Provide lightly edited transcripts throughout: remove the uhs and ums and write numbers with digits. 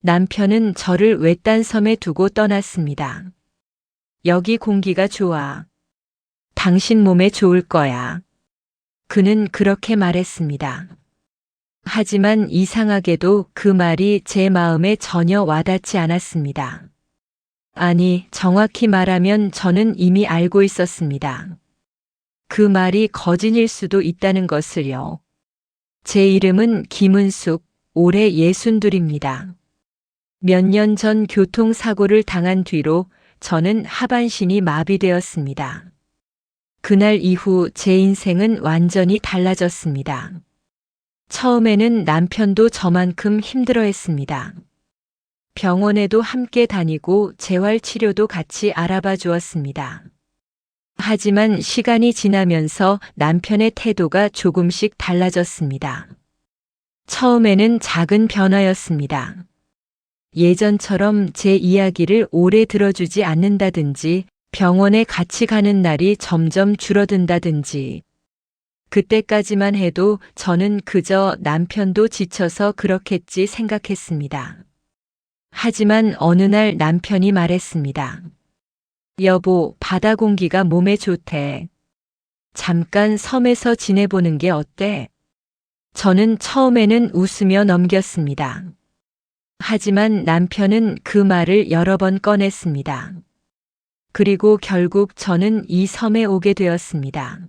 남편은 저를 외딴 섬에 두고 떠났습니다. 여기 공기가 좋아. 당신 몸에 좋을 거야. 그는 그렇게 말했습니다. 하지만 이상하게도 그 말이 제 마음에 전혀 와닿지 않았습니다. 아니, 정확히 말하면 저는 이미 알고 있었습니다. 그 말이 거짓일 수도 있다는 것을요. 제 이름은 김은숙, 올해 62입니다. 몇 년 전 교통사고를 당한 뒤로 저는 하반신이 마비되었습니다. 그날 이후 제 인생은 완전히 달라졌습니다. 처음에는 남편도 저만큼 힘들어했습니다. 병원에도 함께 다니고 재활치료도 같이 알아봐 주었습니다. 하지만 시간이 지나면서 남편의 태도가 조금씩 달라졌습니다. 처음에는 작은 변화였습니다. 예전처럼 제 이야기를 오래 들어주지 않는다든지 병원에 같이 가는 날이 점점 줄어든다든지 그때까지만 해도 저는 그저 남편도 지쳐서 그렇겠지 생각했습니다. 하지만 어느 날 남편이 말했습니다. 여보, 바다 공기가 몸에 좋대. 잠깐 섬에서 지내보는 게 어때? 저는 처음에는 웃으며 넘겼습니다. 하지만 남편은 그 말을 여러 번 꺼냈습니다. 그리고 결국 저는 이 섬에 오게 되었습니다.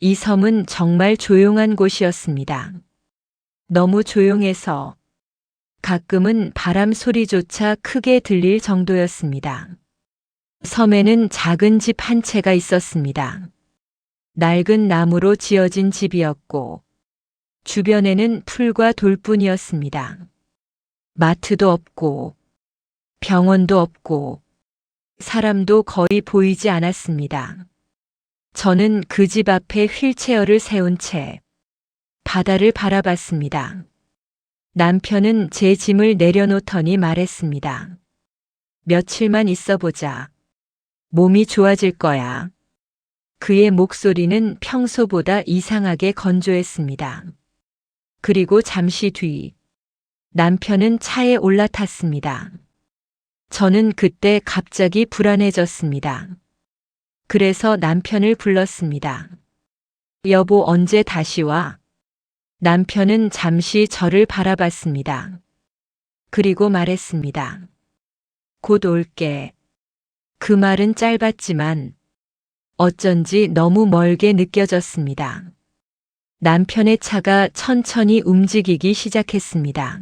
이 섬은 정말 조용한 곳이었습니다. 너무 조용해서 가끔은 바람 소리조차 크게 들릴 정도였습니다. 섬에는 작은 집 한 채가 있었습니다. 낡은 나무로 지어진 집이었고 주변에는 풀과 돌뿐이었습니다. 마트도 없고 병원도 없고 사람도 거의 보이지 않았습니다. 저는 그 집 앞에 휠체어를 세운 채 바다를 바라봤습니다. 남편은 제 짐을 내려놓더니 말했습니다. 며칠만 있어보자. 몸이 좋아질 거야. 그의 목소리는 평소보다 이상하게 건조했습니다. 그리고 잠시 뒤 남편은 차에 올라탔습니다. 저는 그때 갑자기 불안해졌습니다. 그래서 남편을 불렀습니다. 여보, 언제 다시 와? 남편은 잠시 저를 바라봤습니다. 그리고 말했습니다. 곧 올게. 그 말은 짧았지만 어쩐지 너무 멀게 느껴졌습니다. 남편의 차가 천천히 움직이기 시작했습니다.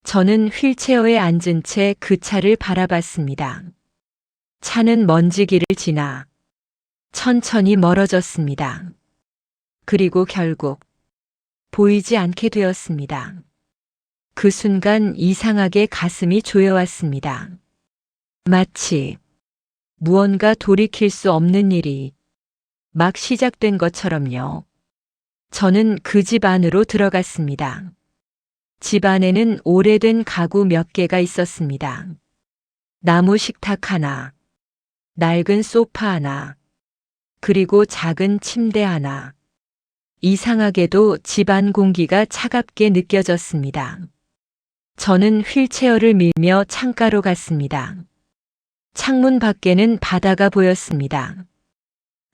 저는 휠체어에 앉은 채 그 차를 바라봤습니다. 차는 먼지길을 지나 천천히 멀어졌습니다. 그리고 결국 보이지 않게 되었습니다. 그 순간 이상하게 가슴이 조여왔습니다. 마치 무언가 돌이킬 수 없는 일이 막 시작된 것처럼요. 저는 그 집 안으로 들어갔습니다. 집 안에는 오래된 가구 몇 개가 있었습니다. 나무 식탁 하나, 낡은 소파 하나, 그리고 작은 침대 하나. 이상하게도 집안 공기가 차갑게 느껴졌습니다. 저는 휠체어를 밀며 창가로 갔습니다. 창문 밖에는 바다가 보였습니다.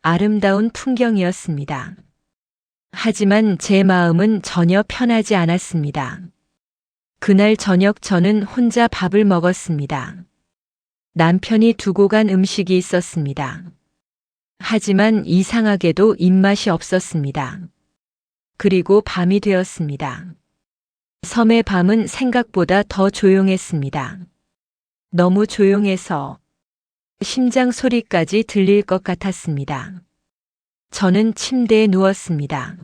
아름다운 풍경이었습니다. 하지만 제 마음은 전혀 편하지 않았습니다. 그날 저녁 저는 혼자 밥을 먹었습니다. 남편이 두고 간 음식이 있었습니다. 하지만 이상하게도 입맛이 없었습니다. 그리고 밤이 되었습니다. 섬의 밤은 생각보다 더 조용했습니다. 너무 조용해서 심장 소리까지 들릴 것 같았습니다. 저는 침대에 누웠습니다.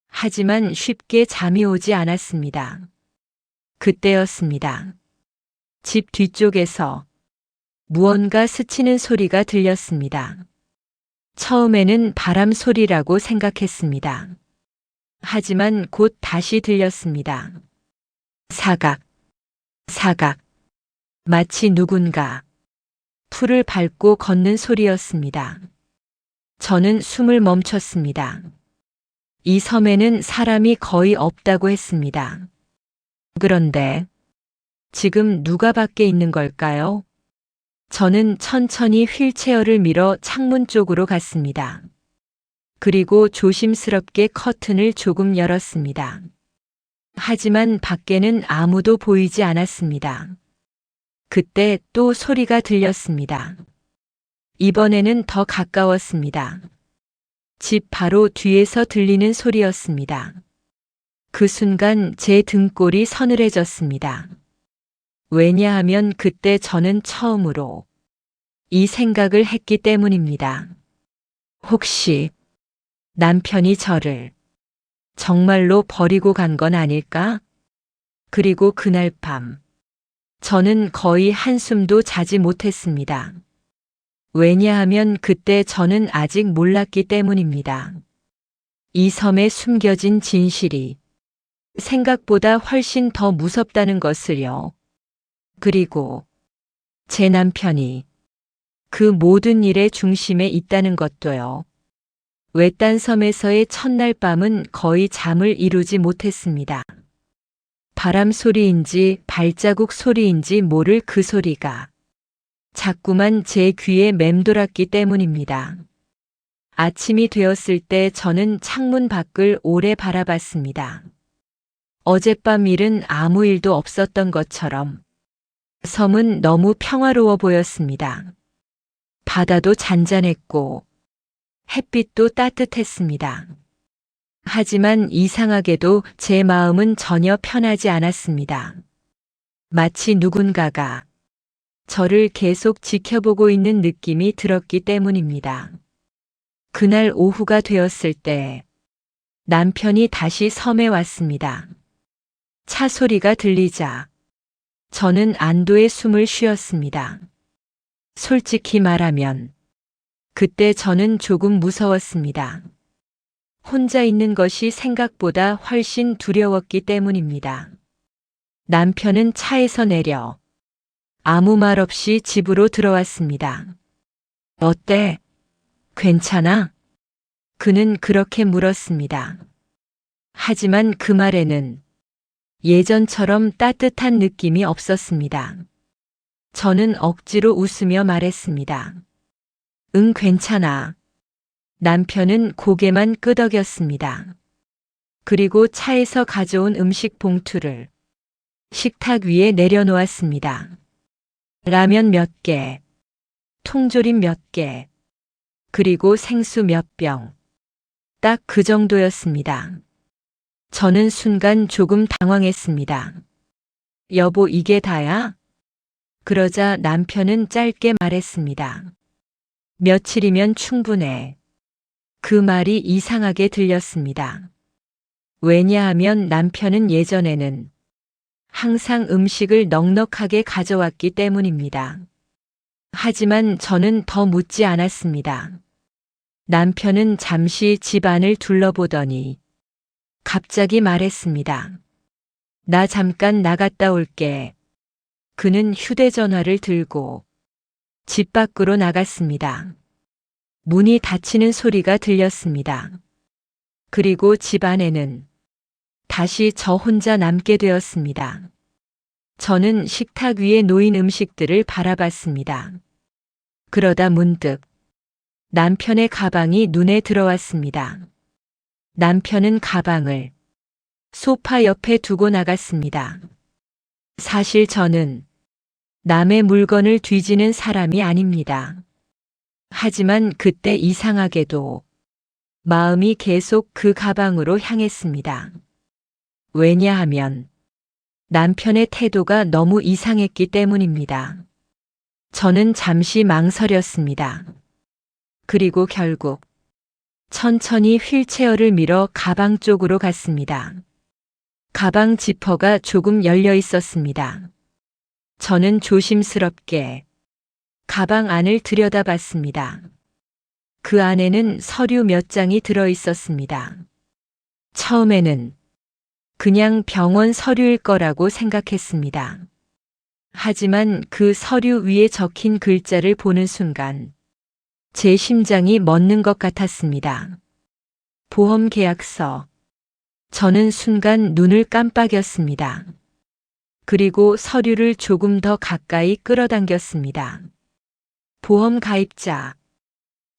하지만 쉽게 잠이 오지 않았습니다. 그때였습니다. 집 뒤쪽에서 무언가 스치는 소리가 들렸습니다. 처음에는 바람 소리라고 생각했습니다. 하지만 곧 다시 들렸습니다. 사각, 사각. 마치 누군가 풀을 밟고 걷는 소리였습니다. 저는 숨을 멈췄습니다. 이 섬에는 사람이 거의 없다고 했습니다. 그런데 지금 누가 밖에 있는 걸까요? 저는 천천히 휠체어를 밀어 창문 쪽으로 갔습니다. 그리고 조심스럽게 커튼을 조금 열었습니다. 하지만 밖에는 아무도 보이지 않았습니다. 그때 또 소리가 들렸습니다. 이번에는 더 가까웠습니다. 집 바로 뒤에서 들리는 소리였습니다. 그 순간 제 등골이 서늘해졌습니다. 왜냐하면 그때 저는 처음으로 이 생각을 했기 때문입니다. 혹시 남편이 저를 정말로 버리고 간 건 아닐까? 그리고 그날 밤, 저는 거의 한숨도 자지 못했습니다. 왜냐하면 그때 저는 아직 몰랐기 때문입니다. 이 섬에 숨겨진 진실이 생각보다 훨씬 더 무섭다는 것을요. 그리고 제 남편이 그 모든 일의 중심에 있다는 것도요. 외딴 섬에서의 첫날 밤은 거의 잠을 이루지 못했습니다. 바람 소리인지 발자국 소리인지 모를 그 소리가 자꾸만 제 귀에 맴돌았기 때문입니다. 아침이 되었을 때 저는 창문 밖을 오래 바라봤습니다. 어젯밤 일은 아무 일도 없었던 것처럼 섬은 너무 평화로워 보였습니다. 바다도 잔잔했고 햇빛도 따뜻했습니다. 하지만 이상하게도 제 마음은 전혀 편하지 않았습니다. 마치 누군가가 저를 계속 지켜보고 있는 느낌이 들었기 때문입니다. 그날 오후가 되었을 때 남편이 다시 섬에 왔습니다. 차 소리가 들리자 저는 안도의 숨을 쉬었습니다. 솔직히 말하면 그때 저는 조금 무서웠습니다. 혼자 있는 것이 생각보다 훨씬 두려웠기 때문입니다. 남편은 차에서 내려 아무 말 없이 집으로 들어왔습니다. 어때? 괜찮아? 그는 그렇게 물었습니다. 하지만 그 말에는 예전처럼 따뜻한 느낌이 없었습니다. 저는 억지로 웃으며 말했습니다. 응, 괜찮아. 남편은 고개만 끄덕였습니다. 그리고 차에서 가져온 음식 봉투를 식탁 위에 내려놓았습니다. 라면 몇 개, 통조림 몇 개, 그리고 생수 몇 병. 딱 그 정도였습니다. 저는 순간 조금 당황했습니다. 여보, 이게 다야? 그러자 남편은 짧게 말했습니다. 며칠이면 충분해. 그 말이 이상하게 들렸습니다. 왜냐하면 남편은 예전에는 항상 음식을 넉넉하게 가져왔기 때문입니다. 하지만 저는 더 묻지 않았습니다. 남편은 잠시 집안을 둘러보더니 갑자기 말했습니다. 나 잠깐 나갔다 올게. 그는 휴대전화를 들고 집 밖으로 나갔습니다. 문이 닫히는 소리가 들렸습니다. 그리고 집 안에는 다시 저 혼자 남게 되었습니다. 저는 식탁 위에 놓인 음식들을 바라봤습니다. 그러다 문득 남편의 가방이 눈에 들어왔습니다. 남편은 가방을 소파 옆에 두고 나갔습니다. 사실 저는 남의 물건을 뒤지는 사람이 아닙니다. 하지만 그때 이상하게도 마음이 계속 그 가방으로 향했습니다. 왜냐하면 남편의 태도가 너무 이상했기 때문입니다. 저는 잠시 망설였습니다. 그리고 결국 천천히 휠체어를 밀어 가방 쪽으로 갔습니다. 가방 지퍼가 조금 열려 있었습니다. 저는 조심스럽게 가방 안을 들여다봤습니다. 그 안에는 서류 몇 장이 들어 있었습니다. 처음에는 그냥 병원 서류일 거라고 생각했습니다. 하지만 그 서류 위에 적힌 글자를 보는 순간 제 심장이 멎는 것 같았습니다. 보험 계약서. 저는 순간 눈을 깜빡였습니다. 그리고 서류를 조금 더 가까이 끌어당겼습니다. 보험 가입자.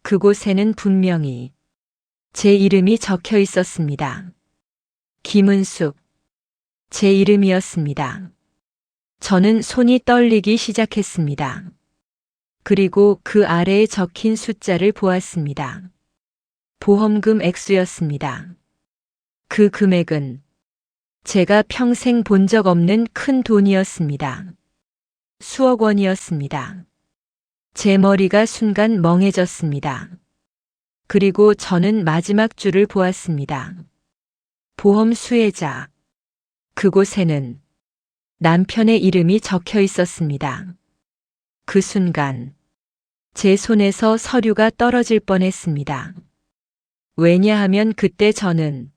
그곳에는 분명히 제 이름이 적혀 있었습니다. 김은숙. 제 이름이었습니다. 저는 손이 떨리기 시작했습니다. 그리고 그 아래에 적힌 숫자를 보았습니다. 보험금 액수였습니다. 그 금액은 제가 평생 본 적 없는 큰 돈이었습니다. 수억 원이었습니다. 제 머리가 순간 멍해졌습니다. 그리고 저는 마지막 줄을 보았습니다. 보험 수혜자. 그곳에는 남편의 이름이 적혀 있었습니다. 그 순간 제 손에서 서류가 떨어질 뻔했습니다. 왜냐하면 그때 저는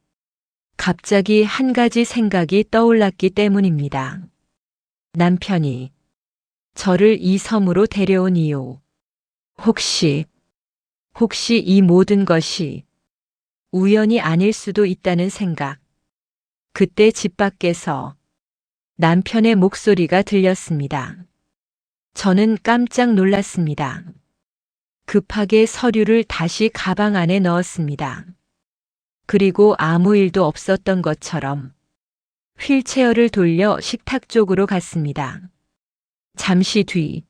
갑자기 한 가지 생각이 떠올랐기 때문입니다. 남편이 저를 이 섬으로 데려온 이유. 혹시 이 모든 것이 우연이 아닐 수도 있다는 생각. 그때 집 밖에서 남편의 목소리가 들렸습니다. 저는 깜짝 놀랐습니다. 급하게 서류를 다시 가방 안에 넣었습니다. 그리고 아무 일도 없었던 것처럼 휠체어를 돌려 식탁 쪽으로 갔습니다. 잠시 뒤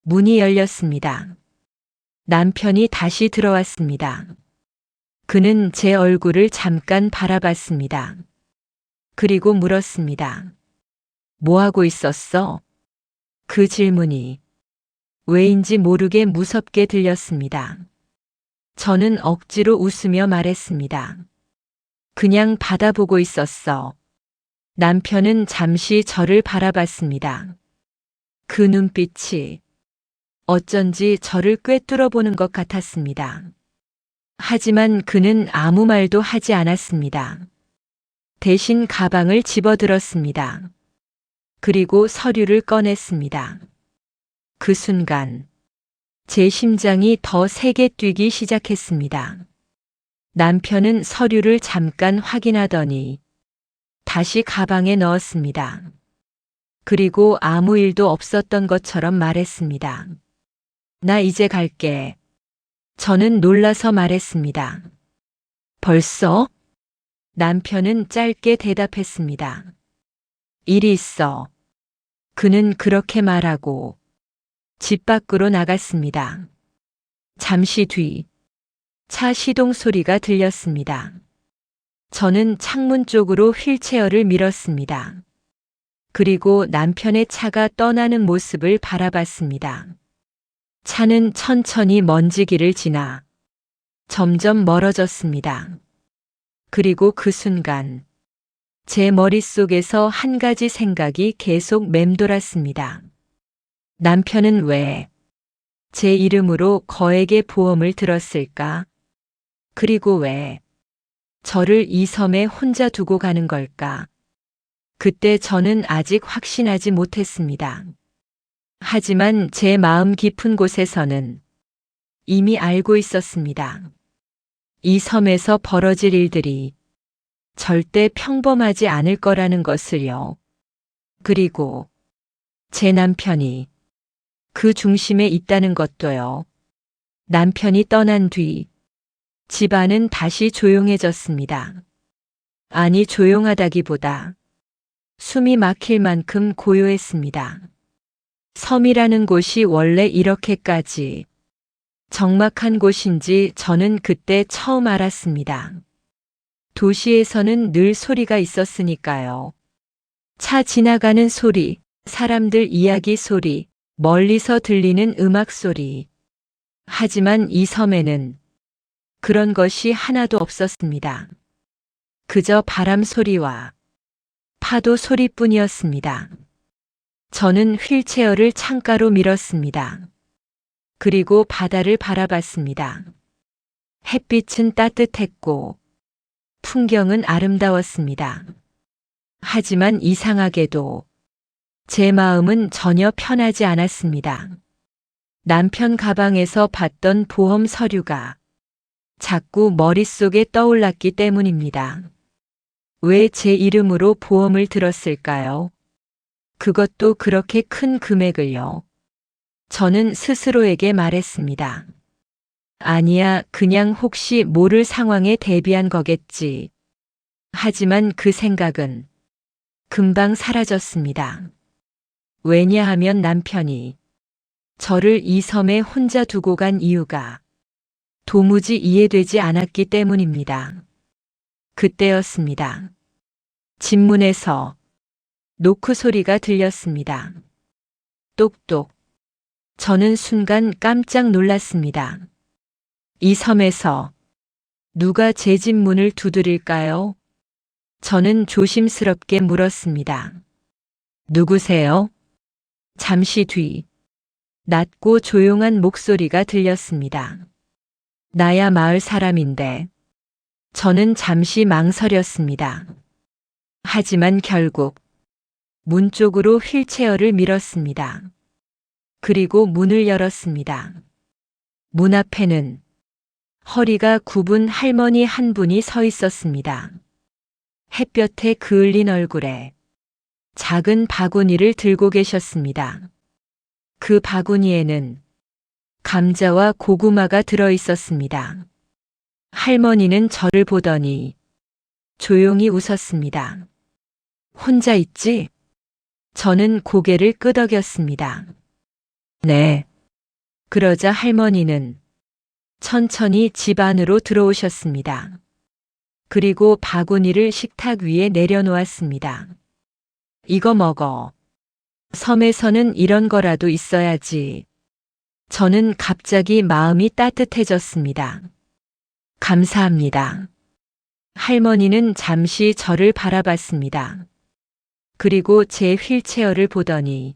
문이 열렸습니다. 남편이 다시 들어왔습니다. 그는 제 얼굴을 잠깐 바라봤습니다. 그리고 물었습니다. 뭐 하고 있었어? 그 질문이 왜인지 모르게 무섭게 들렸습니다. 저는 억지로 웃으며 말했습니다. 그냥 바다보고 있었어. 남편은 잠시 저를 바라봤습니다. 그 눈빛이 어쩐지 저를 꿰뚫어 보는 것 같았습니다. 하지만 그는 아무 말도 하지 않았습니다. 대신 가방을 집어들었습니다. 그리고 서류를 꺼냈습니다. 그 순간 제 심장이 더 세게 뛰기 시작했습니다. 남편은 서류를 잠깐 확인하더니 다시 가방에 넣었습니다. 그리고 아무 일도 없었던 것처럼 말했습니다. 나 이제 갈게. 저는 놀라서 말했습니다. 벌써? 남편은 짧게 대답했습니다. 일이 있어. 그는 그렇게 말하고 집 밖으로 나갔습니다. 잠시 뒤 차 시동 소리가 들렸습니다. 저는 창문 쪽으로 휠체어를 밀었습니다. 그리고 남편의 차가 떠나는 모습을 바라봤습니다. 차는 천천히 먼지길을 지나 점점 멀어졌습니다. 그리고 그 순간 제 머릿속에서 한 가지 생각이 계속 맴돌았습니다. 남편은 왜 제 이름으로 거액의 보험을 들었을까? 그리고 왜 저를 이 섬에 혼자 두고 가는 걸까? 그때 저는 아직 확신하지 못했습니다. 하지만 제 마음 깊은 곳에서는 이미 알고 있었습니다. 이 섬에서 벌어질 일들이 절대 평범하지 않을 거라는 것을요. 그리고 제 남편이 그 중심에 있다는 것도요. 남편이 떠난 뒤 집안은 다시 조용해졌습니다. 아니, 조용하다기보다 숨이 막힐 만큼 고요했습니다. 섬이라는 곳이 원래 이렇게까지 적막한 곳인지 저는 그때 처음 알았습니다. 도시에서는 늘 소리가 있었으니까요. 차 지나가는 소리, 사람들 이야기 소리, 멀리서 들리는 음악 소리. 하지만 이 섬에는 그런 것이 하나도 없었습니다. 그저 바람 소리와 파도 소리뿐이었습니다. 저는 휠체어를 창가로 밀었습니다. 그리고 바다를 바라봤습니다. 햇빛은 따뜻했고 풍경은 아름다웠습니다. 하지만 이상하게도 제 마음은 전혀 편하지 않았습니다. 남편 가방에서 봤던 보험 서류가 자꾸 머릿속에 떠올랐기 때문입니다. 왜 제 이름으로 보험을 들었을까요? 그것도 그렇게 큰 금액을요. 저는 스스로에게 말했습니다. 아니야, 그냥 혹시 모를 상황에 대비한 거겠지. 하지만 그 생각은 금방 사라졌습니다. 왜냐하면 남편이 저를 이 섬에 혼자 두고 간 이유가 도무지 이해되지 않았기 때문입니다. 그때였습니다. 집문에서 노크 소리가 들렸습니다. 똑똑. 저는 순간 깜짝 놀랐습니다. 이 섬에서 누가 제 집 문을 두드릴까요? 저는 조심스럽게 물었습니다. 누구세요? 잠시 뒤 낮고 조용한 목소리가 들렸습니다. 나야 마을 사람인데. 저는 잠시 망설였습니다. 하지만 결국 문 쪽으로 휠체어를 밀었습니다. 그리고 문을 열었습니다. 문 앞에는 허리가 굽은 할머니 한 분이 서 있었습니다. 햇볕에 그을린 얼굴에 작은 바구니를 들고 계셨습니다. 그 바구니에는 감자와 고구마가 들어 있었습니다. 할머니는 저를 보더니 조용히 웃었습니다. 혼자 있지? 저는 고개를 끄덕였습니다. 네. 그러자 할머니는 천천히 집 안으로 들어오셨습니다. 그리고 바구니를 식탁 위에 내려놓았습니다. 이거 먹어. 섬에서는 이런 거라도 있어야지. 저는 갑자기 마음이 따뜻해졌습니다. 감사합니다. 할머니는 잠시 저를 바라봤습니다. 그리고 제 휠체어를 보더니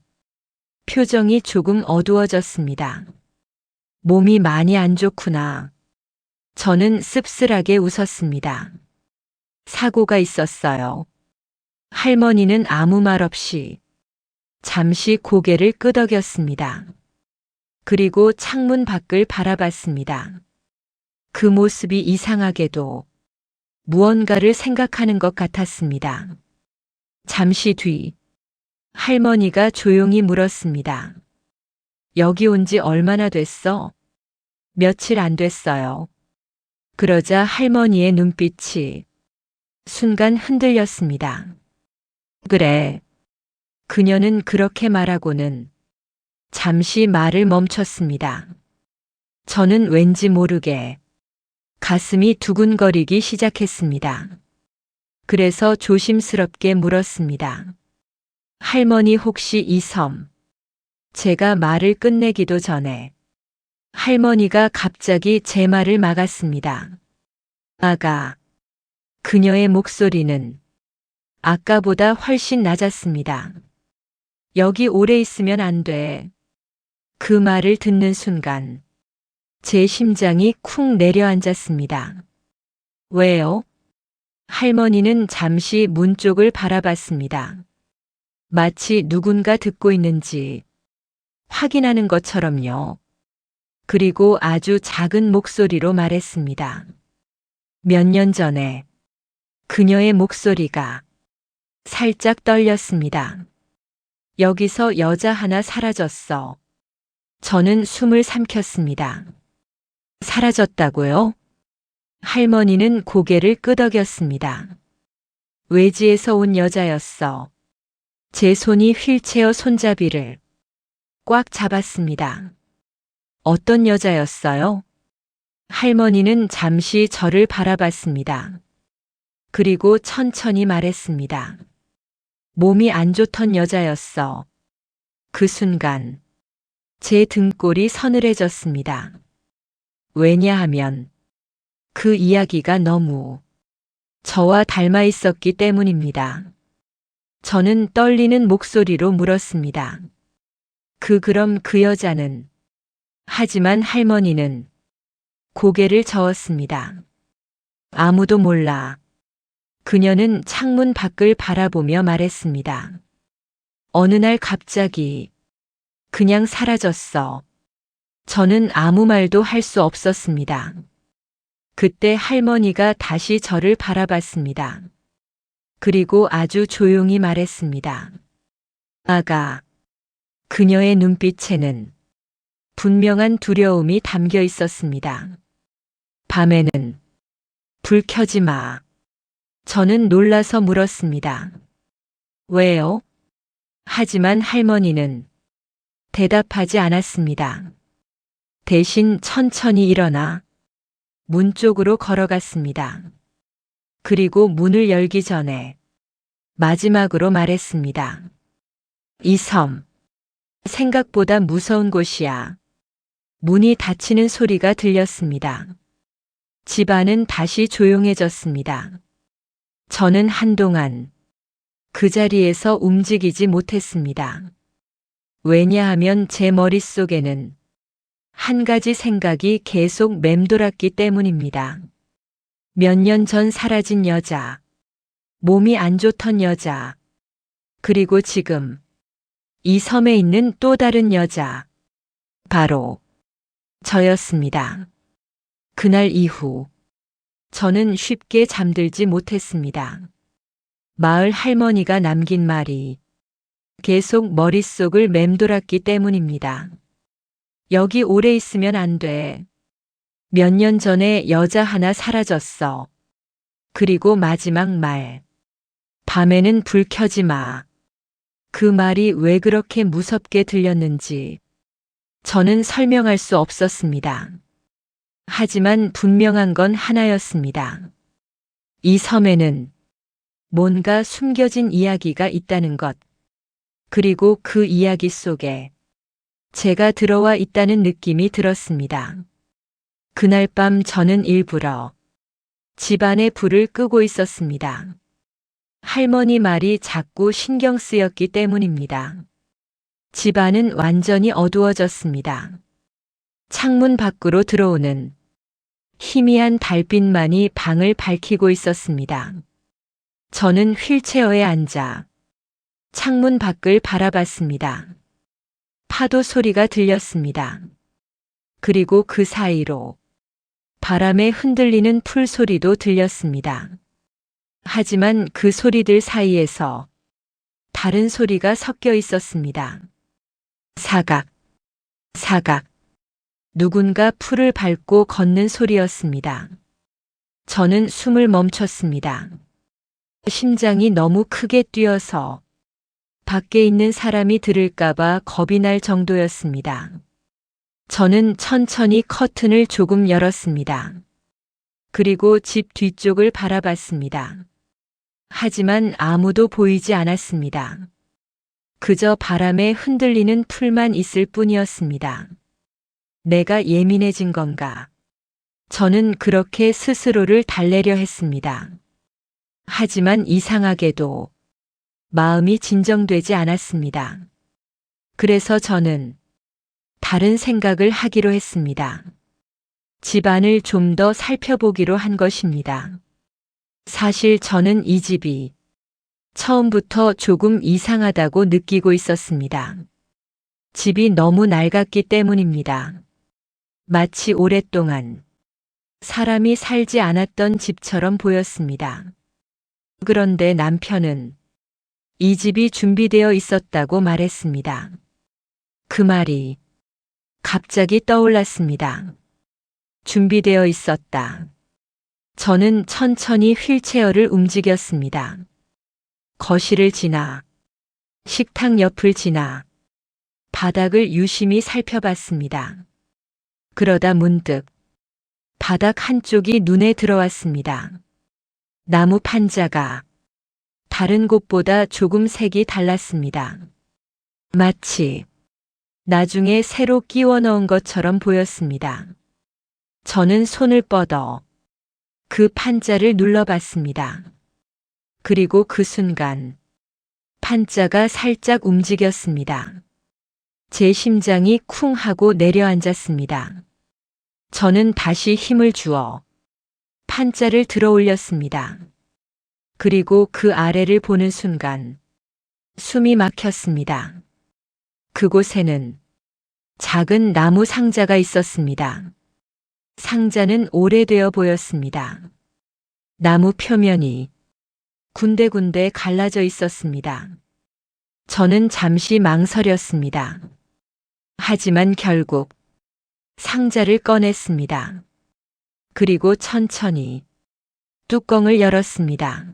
표정이 조금 어두워졌습니다. 몸이 많이 안 좋구나. 저는 씁쓸하게 웃었습니다. 사고가 있었어요. 할머니는 아무 말 없이 잠시 고개를 끄덕였습니다. 그리고 창문 밖을 바라봤습니다. 그 모습이 이상하게도 무언가를 생각하는 것 같았습니다. 잠시 뒤 할머니가 조용히 물었습니다. 여기 온 지 얼마나 됐어? 며칠 안 됐어요. 그러자 할머니의 눈빛이 순간 흔들렸습니다. 그래. 그녀는 그렇게 말하고는 잠시 말을 멈췄습니다. 저는 왠지 모르게 가슴이 두근거리기 시작했습니다. 그래서 조심스럽게 물었습니다. 할머니 혹시 이 섬? 제가 말을 끝내기도 전에 할머니가 갑자기 제 말을 막았습니다. 아가. 그녀의 목소리는 아까보다 훨씬 낮았습니다. 여기 오래 있으면 안 돼. 그 말을 듣는 순간 제 심장이 쿵 내려앉았습니다. 왜요? 할머니는 잠시 문 쪽을 바라봤습니다. 마치 누군가 듣고 있는지 확인하는 것처럼요. 그리고 아주 작은 목소리로 말했습니다. 몇 년 전에 그녀의 목소리가 살짝 떨렸습니다. 여기서 여자 하나 사라졌어. 저는 숨을 삼켰습니다. 사라졌다고요? 할머니는 고개를 끄덕였습니다. 외지에서 온 여자였어. 제 손이 휠체어 손잡이를 꽉 잡았습니다. 어떤 여자였어요? 할머니는 잠시 저를 바라봤습니다. 그리고 천천히 말했습니다. 몸이 안 좋던 여자였어. 그 순간 제 등골이 서늘해졌습니다. 왜냐하면 그 이야기가 너무 저와 닮아 있었기 때문입니다. 저는 떨리는 목소리로 물었습니다. 그럼 그 여자는? 하지만 할머니는 고개를 저었습니다. 아무도 몰라. 그녀는 창문 밖을 바라보며 말했습니다. 어느 날 갑자기 그냥 사라졌어. 저는 아무 말도 할 수 없었습니다. 그때 할머니가 다시 저를 바라봤습니다. 그리고 아주 조용히 말했습니다. 아가, 그녀의 눈빛에는 분명한 두려움이 담겨 있었습니다. 밤에는 불 켜지 마. 저는 놀라서 물었습니다. 왜요? 하지만 할머니는 대답하지 않았습니다. 대신 천천히 일어나 문 쪽으로 걸어갔습니다. 그리고 문을 열기 전에 마지막으로 말했습니다. 이 섬, 생각보다 무서운 곳이야. 문이 닫히는 소리가 들렸습니다. 집안은 다시 조용해졌습니다. 저는 한동안 그 자리에서 움직이지 못했습니다. 왜냐하면 제 머릿속에는 한 가지 생각이 계속 맴돌았기 때문입니다. 몇 년 전 사라진 여자, 몸이 안 좋던 여자, 그리고 지금 이 섬에 있는 또 다른 여자, 바로 저였습니다. 그날 이후 저는 쉽게 잠들지 못했습니다. 마을 할머니가 남긴 말이 계속 머릿속을 맴돌았기 때문입니다. 여기 오래 있으면 안 돼. 몇 년 전에 여자 하나 사라졌어. 그리고 마지막 말. 밤에는 불 켜지 마. 그 말이 왜 그렇게 무섭게 들렸는지 저는 설명할 수 없었습니다. 하지만 분명한 건 하나였습니다. 이 섬에는 뭔가 숨겨진 이야기가 있다는 것. 그리고 그 이야기 속에 제가 들어와 있다는 느낌이 들었습니다. 그날 밤 저는 일부러 집안의 불을 끄고 있었습니다. 할머니 말이 자꾸 신경 쓰였기 때문입니다. 집안은 완전히 어두워졌습니다. 창문 밖으로 들어오는 희미한 달빛만이 방을 밝히고 있었습니다. 저는 휠체어에 앉아 창문 밖을 바라봤습니다. 파도 소리가 들렸습니다. 그리고 그 사이로 바람에 흔들리는 풀 소리도 들렸습니다. 하지만 그 소리들 사이에서 다른 소리가 섞여 있었습니다. 사각, 사각. 누군가 풀을 밟고 걷는 소리였습니다. 저는 숨을 멈췄습니다. 심장이 너무 크게 뛰어서 밖에 있는 사람이 들을까봐 겁이 날 정도였습니다. 저는 천천히 커튼을 조금 열었습니다. 그리고 집 뒤쪽을 바라봤습니다. 하지만 아무도 보이지 않았습니다. 그저 바람에 흔들리는 풀만 있을 뿐이었습니다. 내가 예민해진 건가? 저는 그렇게 스스로를 달래려 했습니다. 하지만 이상하게도 마음이 진정되지 않았습니다. 그래서 저는 다른 생각을 하기로 했습니다. 집안을 좀 더 살펴보기로 한 것입니다. 사실 저는 이 집이 처음부터 조금 이상하다고 느끼고 있었습니다. 집이 너무 낡았기 때문입니다. 마치 오랫동안 사람이 살지 않았던 집처럼 보였습니다. 그런데 남편은 이 집이 준비되어 있었다고 말했습니다. 그 말이 갑자기 떠올랐습니다. 준비되어 있었다. 저는 천천히 휠체어를 움직였습니다. 거실을 지나, 식탁 옆을 지나, 바닥을 유심히 살펴봤습니다. 그러다 문득 바닥 한쪽이 눈에 들어왔습니다. 나무 판자가 다른 곳보다 조금 색이 달랐습니다. 마치 나중에 새로 끼워 넣은 것처럼 보였습니다. 저는 손을 뻗어 그 판자를 눌러봤습니다. 그리고 그 순간 판자가 살짝 움직였습니다. 제 심장이 쿵 하고 내려앉았습니다. 저는 다시 힘을 주어 판자를 들어 올렸습니다. 그리고 그 아래를 보는 순간 숨이 막혔습니다. 그곳에는 작은 나무 상자가 있었습니다. 상자는 오래되어 보였습니다. 나무 표면이 군데군데 갈라져 있었습니다. 저는 잠시 망설였습니다. 하지만 결국 상자를 꺼냈습니다. 그리고 천천히 뚜껑을 열었습니다.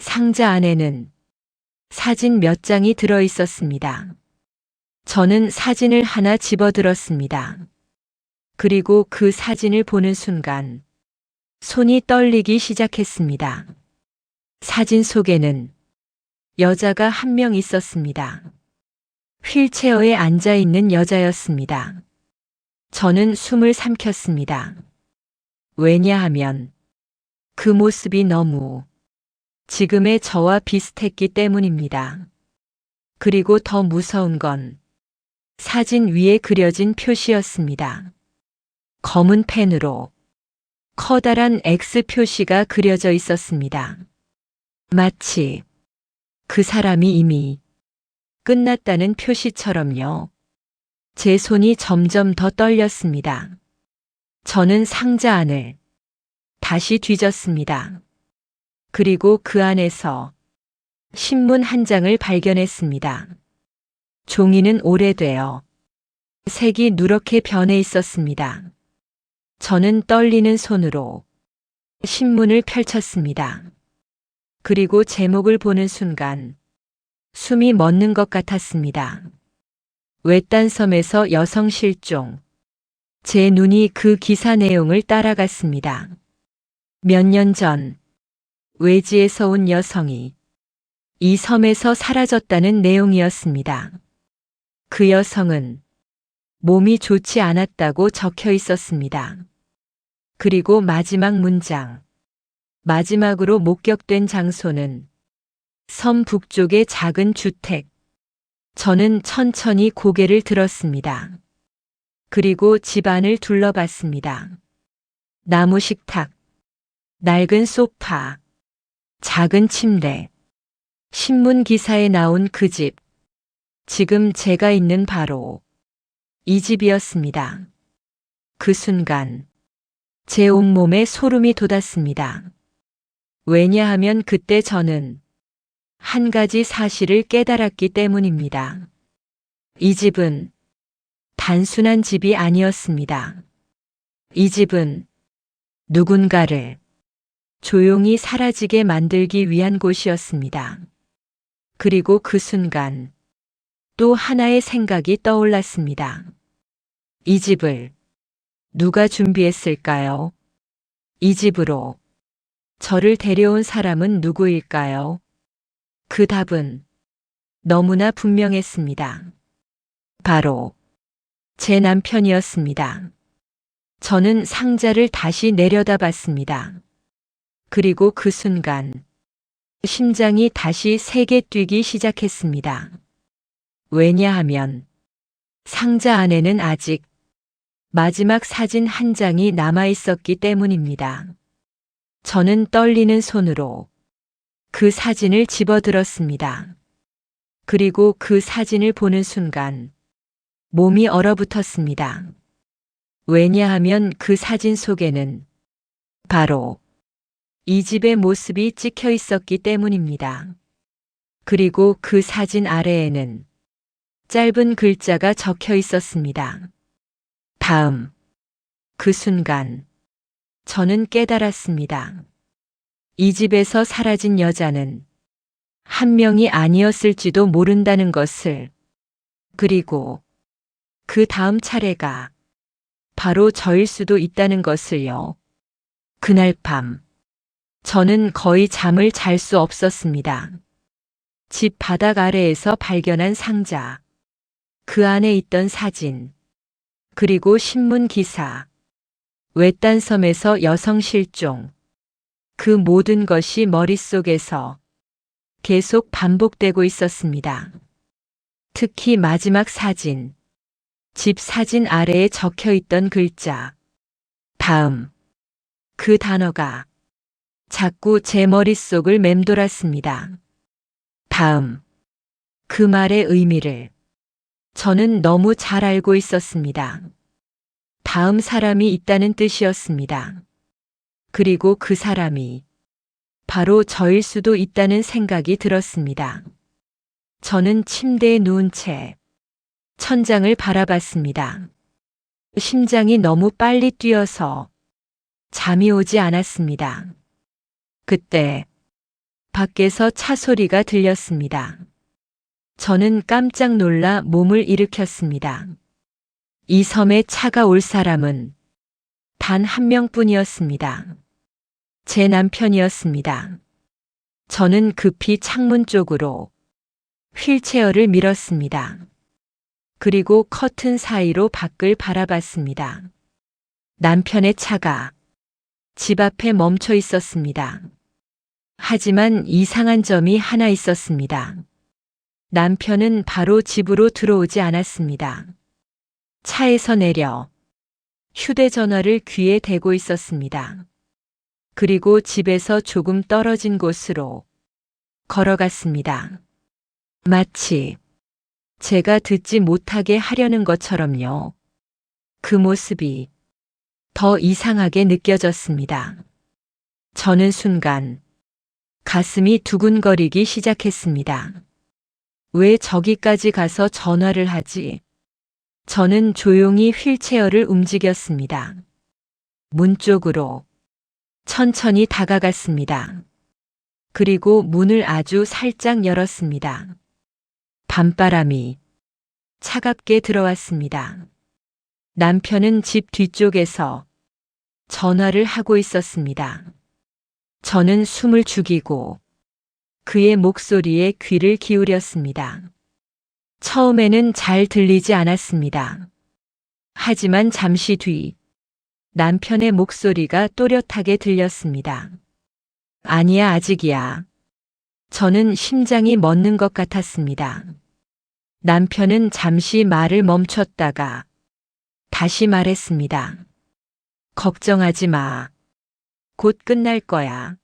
상자 안에는 사진 몇 장이 들어 있었습니다. 저는 사진을 하나 집어들었습니다. 그리고 그 사진을 보는 순간 손이 떨리기 시작했습니다. 사진 속에는 여자가 한 명 있었습니다. 휠체어에 앉아 있는 여자였습니다. 저는 숨을 삼켰습니다. 왜냐하면 그 모습이 너무 지금의 저와 비슷했기 때문입니다. 그리고 더 무서운 건 사진 위에 그려진 표시였습니다. 검은 펜으로 커다란 X 표시가 그려져 있었습니다. 마치 그 사람이 이미 끝났다는 표시처럼요. 제 손이 점점 더 떨렸습니다. 저는 상자 안을 다시 뒤졌습니다. 그리고 그 안에서 신문 한 장을 발견했습니다. 종이는 오래되어 색이 누렇게 변해 있었습니다. 저는 떨리는 손으로 신문을 펼쳤습니다. 그리고 제목을 보는 순간 숨이 멎는 것 같았습니다. 외딴 섬에서 여성 실종. 제 눈이 그 기사 내용을 따라갔습니다. 몇 년 전 외지에서 온 여성이 이 섬에서 사라졌다는 내용이었습니다. 그 여성은 몸이 좋지 않았다고 적혀 있었습니다. 그리고 마지막 문장. 마지막으로 목격된 장소는 섬 북쪽의 작은 주택. 저는 천천히 고개를 들었습니다. 그리고 집안을 둘러봤습니다. 나무 식탁, 낡은 소파, 작은 침대, 신문 기사에 나온 그 집. 지금 제가 있는 바로 이 집이었습니다. 그 순간 제 온몸에 소름이 돋았습니다. 왜냐하면 그때 저는 한 가지 사실을 깨달았기 때문입니다. 이 집은 단순한 집이 아니었습니다. 이 집은 누군가를 조용히 사라지게 만들기 위한 곳이었습니다. 그리고 그 순간 또 하나의 생각이 떠올랐습니다. 이 집을 누가 준비했을까요? 이 집으로 저를 데려온 사람은 누구일까요? 그 답은 너무나 분명했습니다. 바로 제 남편이었습니다. 저는 상자를 다시 내려다봤습니다. 그리고 그 순간 심장이 다시 세게 뛰기 시작했습니다. 왜냐하면 상자 안에는 아직 마지막 사진 한 장이 남아 있었기 때문입니다. 저는 떨리는 손으로 그 사진을 집어들었습니다. 그리고 그 사진을 보는 순간 몸이 얼어붙었습니다. 왜냐하면 그 사진 속에는 바로 이 집의 모습이 찍혀 있었기 때문입니다. 그리고 그 사진 아래에는 짧은 글자가 적혀 있었습니다. 다음. 그 순간 저는 깨달았습니다. 이 집에서 사라진 여자는 한 명이 아니었을지도 모른다는 것을. 그리고 그 다음 차례가 바로 저일 수도 있다는 것을요. 그날 밤 저는 거의 잠을 잘 수 없었습니다. 집 바닥 아래에서 발견한 상자, 그 안에 있던 사진, 그리고 신문 기사, 외딴 섬에서 여성 실종, 그 모든 것이 머릿속에서 계속 반복되고 있었습니다. 특히 마지막 사진, 집 사진 아래에 적혀 있던 글자, 다음. 그 단어가 자꾸 제 머릿속을 맴돌았습니다. 다음. 그 말의 의미를 저는 너무 잘 알고 있었습니다. 다음 사람이 있다는 뜻이었습니다. 그리고 그 사람이 바로 저일 수도 있다는 생각이 들었습니다. 저는 침대에 누운 채 천장을 바라봤습니다. 심장이 너무 빨리 뛰어서 잠이 오지 않았습니다. 그때 밖에서 차 소리가 들렸습니다. 저는 깜짝 놀라 몸을 일으켰습니다. 이 섬에 차가 올 사람은 단 한 명뿐이었습니다. 제 남편이었습니다. 저는 급히 창문 쪽으로 휠체어를 밀었습니다. 그리고 커튼 사이로 밖을 바라봤습니다. 남편의 차가 집 앞에 멈춰 있었습니다. 하지만 이상한 점이 하나 있었습니다. 남편은 바로 집으로 들어오지 않았습니다. 차에서 내려 휴대전화를 귀에 대고 있었습니다. 그리고 집에서 조금 떨어진 곳으로 걸어갔습니다. 마치 제가 듣지 못하게 하려는 것처럼요. 그 모습이 더 이상하게 느껴졌습니다. 저는 순간 가슴이 두근거리기 시작했습니다. 왜 저기까지 가서 전화를 하지? 저는 조용히 휠체어를 움직였습니다. 문 쪽으로 천천히 다가갔습니다. 그리고 문을 아주 살짝 열었습니다. 밤바람이 차갑게 들어왔습니다. 남편은 집 뒤쪽에서 전화를 하고 있었습니다. 저는 숨을 죽이고 그의 목소리에 귀를 기울였습니다. 처음에는 잘 들리지 않았습니다. 하지만 잠시 뒤 남편의 목소리가 또렷하게 들렸습니다. 아니야, 아직이야. 저는 심장이 멎는 것 같았습니다. 남편은 잠시 말을 멈췄다가 다시 말했습니다. 걱정하지 마. 곧 끝날 거야.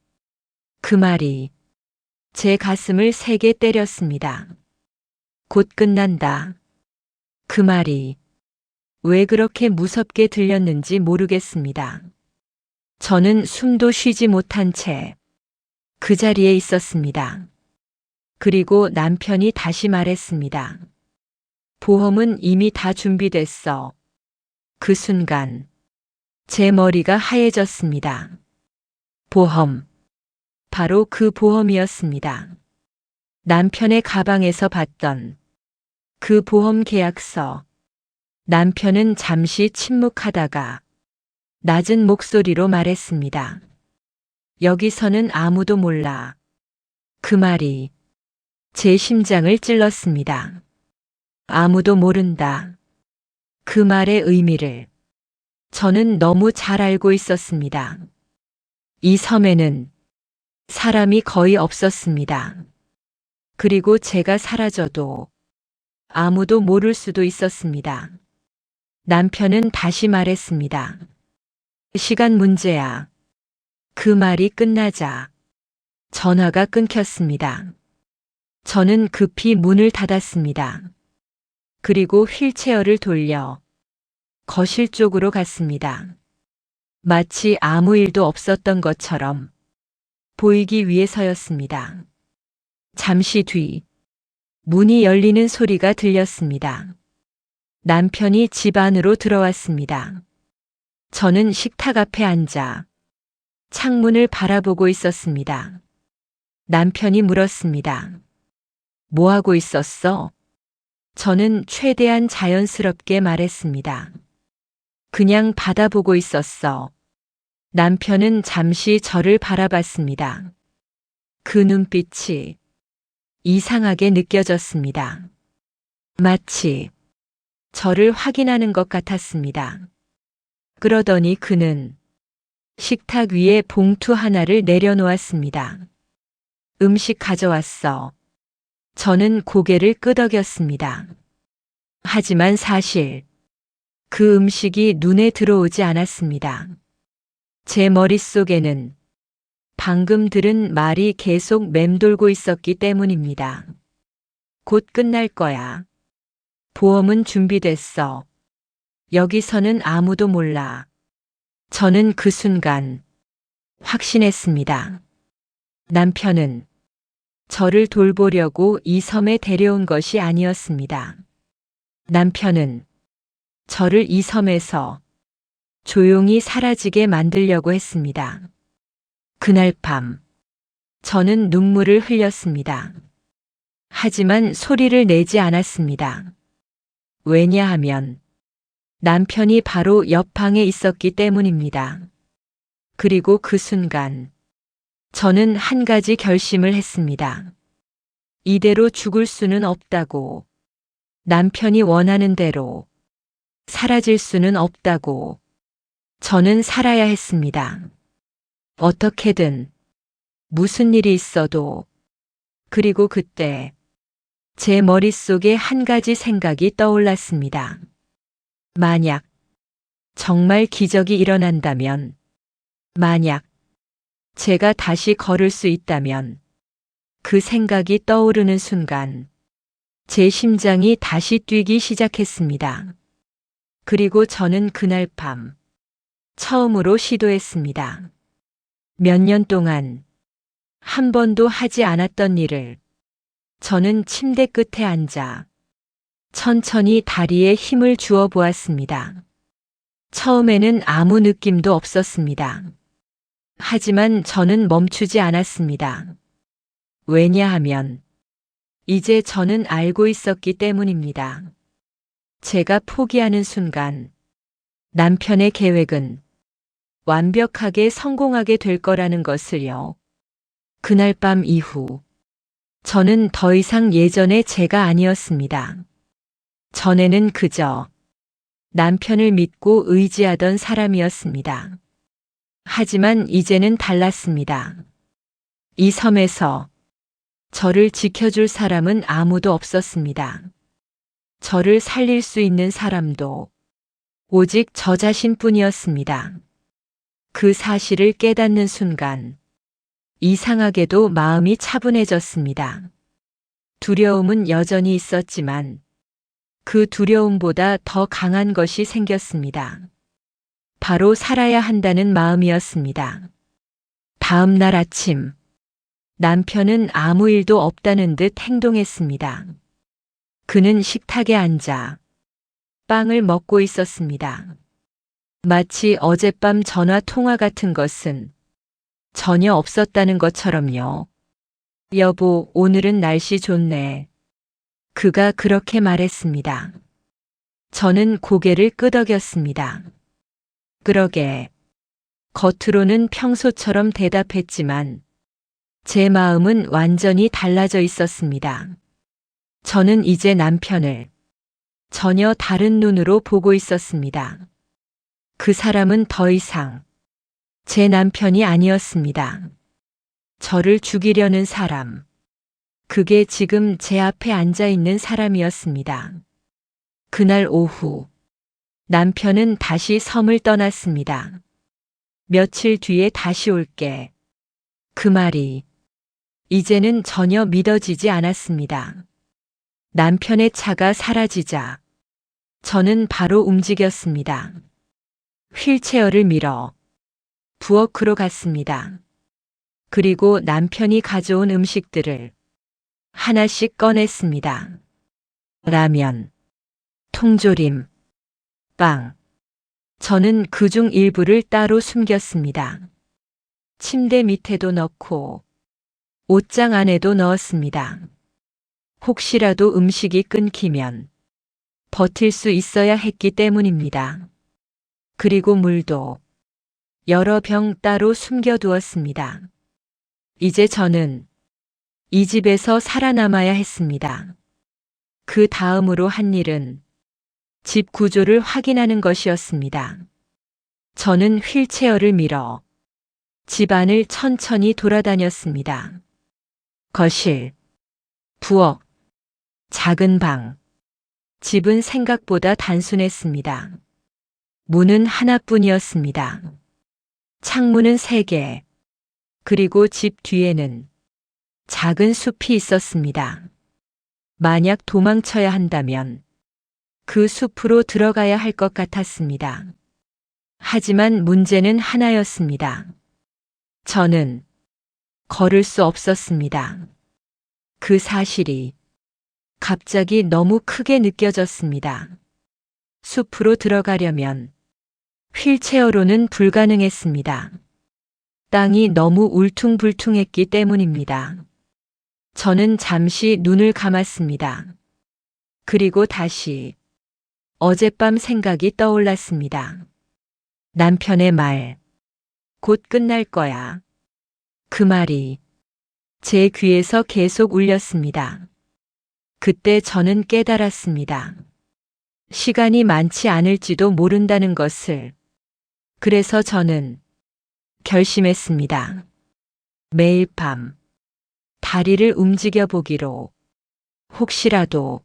그 말이 제 가슴을 세게 때렸습니다. 곧 끝난다. 그 말이 왜 그렇게 무섭게 들렸는지 모르겠습니다. 저는 숨도 쉬지 못한 채 그 자리에 있었습니다. 그리고 남편이 다시 말했습니다. 보험은 이미 다 준비됐어. 그 순간 제 머리가 하얘졌습니다. 보험. 바로 그 보험이었습니다. 남편의 가방에서 봤던 그 보험 계약서. 남편은 잠시 침묵하다가 낮은 목소리로 말했습니다. 여기서는 아무도 몰라. 그 말이 제 심장을 찔렀습니다. 아무도 모른다. 그 말의 의미를 저는 너무 잘 알고 있었습니다. 이 섬에는 사람이 거의 없었습니다. 그리고 제가 사라져도 아무도 모를 수도 있었습니다. 남편은 다시 말했습니다. 시간 문제야. 그 말이 끝나자 전화가 끊겼습니다. 저는 급히 문을 닫았습니다. 그리고 휠체어를 돌려 거실 쪽으로 갔습니다. 마치 아무 일도 없었던 것처럼 보이기 위해서였습니다. 잠시 뒤 문이 열리는 소리가 들렸습니다. 남편이 집 안으로 들어왔습니다. 저는 식탁 앞에 앉아 창문을 바라보고 있었습니다. 남편이 물었습니다. 뭐 하고 있었어? 저는 최대한 자연스럽게 말했습니다. 그냥 바다 보고 있었어. 남편은 잠시 저를 바라봤습니다. 그 눈빛이 이상하게 느껴졌습니다. 마치 저를 확인하는 것 같았습니다. 그러더니 그는 식탁 위에 봉투 하나를 내려놓았습니다. 음식 가져왔어. 저는 고개를 끄덕였습니다. 하지만 사실 그 음식이 눈에 들어오지 않았습니다. 제 머릿속에는 방금 들은 말이 계속 맴돌고 있었기 때문입니다. 곧 끝날 거야. 보험은 준비됐어. 여기서는 아무도 몰라. 저는 그 순간 확신했습니다. 남편은 저를 돌보려고 이 섬에 데려온 것이 아니었습니다. 남편은 저를 이 섬에서 조용히 사라지게 만들려고 했습니다. 그날 밤, 저는 눈물을 흘렸습니다. 하지만 소리를 내지 않았습니다. 왜냐하면 남편이 바로 옆방에 있었기 때문입니다. 그리고 그 순간, 저는 한 가지 결심을 했습니다. 이대로 죽을 수는 없다고, 남편이 원하는 대로 사라질 수는 없다고, 저는 살아야 했습니다. 어떻게든, 무슨 일이 있어도. 그리고 그때 제 머릿속에 한 가지 생각이 떠올랐습니다. 만약 정말 기적이 일어난다면, 만약 제가 다시 걸을 수 있다면, 그 생각이 떠오르는 순간 제 심장이 다시 뛰기 시작했습니다. 그리고 저는 그날 밤 처음으로 시도했습니다. 몇 년 동안 한 번도 하지 않았던 일을 저는 침대 끝에 앉아 천천히 다리에 힘을 주어 보았습니다. 처음에는 아무 느낌도 없었습니다. 하지만 저는 멈추지 않았습니다. 왜냐하면 이제 저는 알고 있었기 때문입니다. 제가 포기하는 순간 남편의 계획은 완벽하게 성공하게 될 거라는 것을요. 그날 밤 이후 저는 더 이상 예전의 제가 아니었습니다. 전에는 그저 남편을 믿고 의지하던 사람이었습니다. 하지만 이제는 달랐습니다. 이 섬에서 저를 지켜줄 사람은 아무도 없었습니다. 저를 살릴 수 있는 사람도 오직 저 자신뿐이었습니다. 그 사실을 깨닫는 순간 이상하게도 마음이 차분해졌습니다. 두려움은 여전히 있었지만 그 두려움보다 더 강한 것이 생겼습니다. 바로 살아야 한다는 마음이었습니다. 다음 날 아침, 남편은 아무 일도 없다는 듯 행동했습니다. 그는 식탁에 앉아 빵을 먹고 있었습니다. 마치 어젯밤 전화 통화 같은 것은 전혀 없었다는 것처럼요. 여보, 오늘은 날씨 좋네. 그가 그렇게 말했습니다. 저는 고개를 끄덕였습니다. 그러게. 겉으로는 평소처럼 대답했지만 제 마음은 완전히 달라져 있었습니다. 저는 이제 남편을 전혀 다른 눈으로 보고 있었습니다. 그 사람은 더 이상 제 남편이 아니었습니다. 저를 죽이려는 사람. 그게 지금 제 앞에 앉아 있는 사람이었습니다. 그날 오후, 남편은 다시 섬을 떠났습니다. 며칠 뒤에 다시 올게. 그 말이 이제는 전혀 믿어지지 않았습니다. 남편의 차가 사라지자 저는 바로 움직였습니다. 휠체어를 밀어 부엌으로 갔습니다. 그리고 남편이 가져온 음식들을 하나씩 꺼냈습니다. 라면, 통조림, 빵. 저는 그중 일부를 따로 숨겼습니다. 침대 밑에도 넣고 옷장 안에도 넣었습니다. 혹시라도 음식이 끊기면 버틸 수 있어야 했기 때문입니다. 그리고 물도 여러 병 따로 숨겨두었습니다. 이제 저는 이 집에서 살아남아야 했습니다. 그 다음으로 한 일은 집 구조를 확인하는 것이었습니다. 저는 휠체어를 밀어 집 안을 천천히 돌아다녔습니다. 거실, 부엌, 작은 방. 집은 생각보다 단순했습니다. 문은 하나뿐이었습니다. 창문은 3개. 그리고 집 뒤에는 작은 숲이 있었습니다. 만약 도망쳐야 한다면 그 숲으로 들어가야 할 것 같았습니다. 하지만 문제는 하나였습니다. 저는 걸을 수 없었습니다. 그 사실이 갑자기 너무 크게 느껴졌습니다. 숲으로 들어가려면 휠체어로는 불가능했습니다. 땅이 너무 울퉁불퉁했기 때문입니다. 저는 잠시 눈을 감았습니다. 그리고 다시 어젯밤 생각이 떠올랐습니다. 남편의 말, 곧 끝날 거야. 그 말이 제 귀에서 계속 울렸습니다. 그때 저는 깨달았습니다. 시간이 많지 않을지도 모른다는 것을. 그래서 저는 결심했습니다. 매일 밤 다리를 움직여 보기로. 혹시라도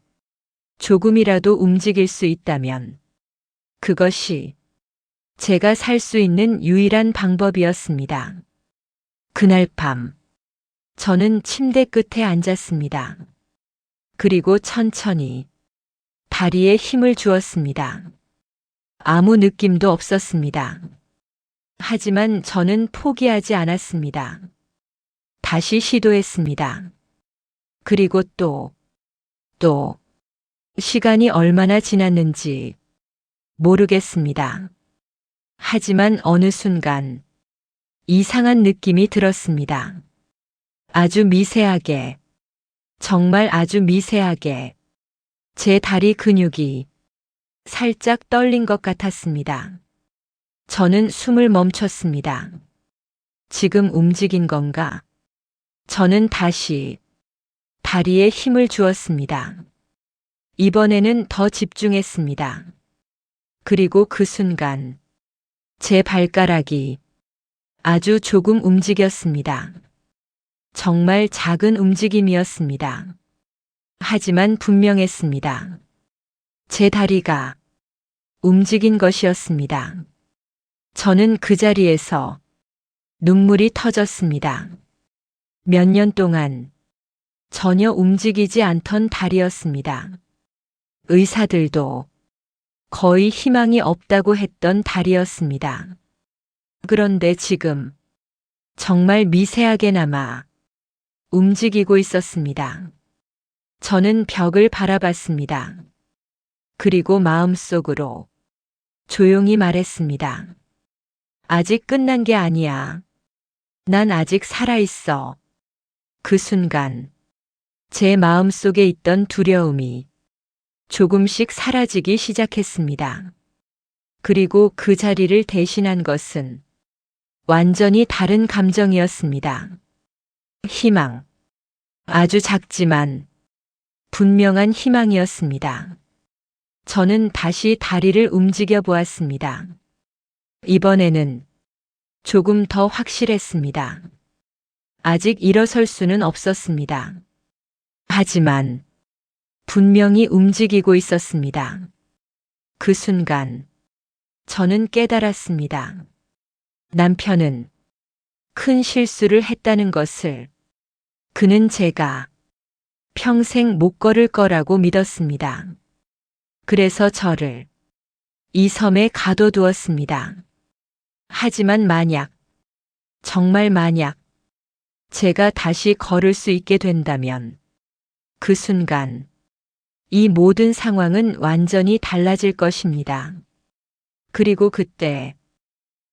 조금이라도 움직일 수 있다면 그것이 제가 살 수 있는 유일한 방법이었습니다. 그날 밤 저는 침대 끝에 앉았습니다. 그리고 천천히 다리에 힘을 주었습니다. 아무 느낌도 없었습니다. 하지만 저는 포기하지 않았습니다. 다시 시도했습니다. 그리고 또 시간이 얼마나 지났는지 모르겠습니다. 하지만 어느 순간 이상한 느낌이 들었습니다. 아주 미세하게, 정말 아주 미세하게 제 다리 근육이 살짝 떨린 것 같았습니다. 저는 숨을 멈췄습니다. 지금 움직인 건가? 저는 다시 다리에 힘을 주었습니다. 이번에는 더 집중했습니다. 그리고 그 순간 제 발가락이 아주 조금 움직였습니다. 정말 작은 움직임이었습니다. 하지만 분명했습니다. 제 다리가 움직인 것이었습니다. 저는 그 자리에서 눈물이 터졌습니다. 몇 년 동안 전혀 움직이지 않던 다리였습니다. 의사들도 거의 희망이 없다고 했던 다리였습니다. 그런데 지금 정말 미세하게나마 움직이고 있었습니다. 저는 벽을 바라봤습니다. 그리고 마음속으로 조용히 말했습니다. 아직 끝난 게 아니야. 난 아직 살아있어. 그 순간 제 마음속에 있던 두려움이 조금씩 사라지기 시작했습니다. 그리고 그 자리를 대신한 것은 완전히 다른 감정이었습니다. 희망. 아주 작지만 분명한 희망이었습니다. 저는 다시 다리를 움직여 보았습니다. 이번에는 조금 더 확실했습니다. 아직 일어설 수는 없었습니다. 하지만 분명히 움직이고 있었습니다. 그 순간 저는 깨달았습니다. 남편은 큰 실수를 했다는 것을. 그는 제가 평생 못 걸을 거라고 믿었습니다. 그래서 저를 이 섬에 가둬두었습니다. 하지만 만약, 정말 만약 제가 다시 걸을 수 있게 된다면 그 순간 이 모든 상황은 완전히 달라질 것입니다. 그리고 그때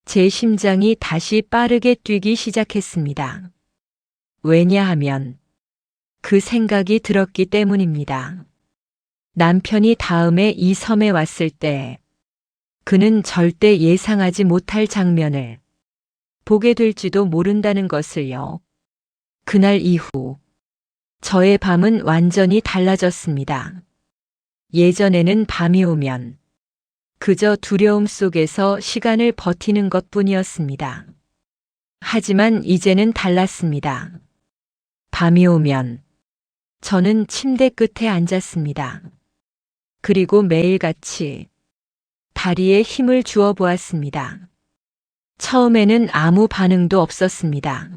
제 심장이 다시 빠르게 뛰기 시작했습니다. 왜냐하면 그 생각이 들었기 때문입니다. 남편이 다음에 이 섬에 왔을 때 그는 절대 예상하지 못할 장면을 보게 될지도 모른다는 것을요. 그날 이후 저의 밤은 완전히 달라졌습니다. 예전에는 밤이 오면 그저 두려움 속에서 시간을 버티는 것뿐이었습니다. 하지만 이제는 달랐습니다. 밤이 오면 저는 침대 끝에 앉았습니다. 그리고 매일같이 다리에 힘을 주어 보았습니다. 처음에는 아무 반응도 없었습니다.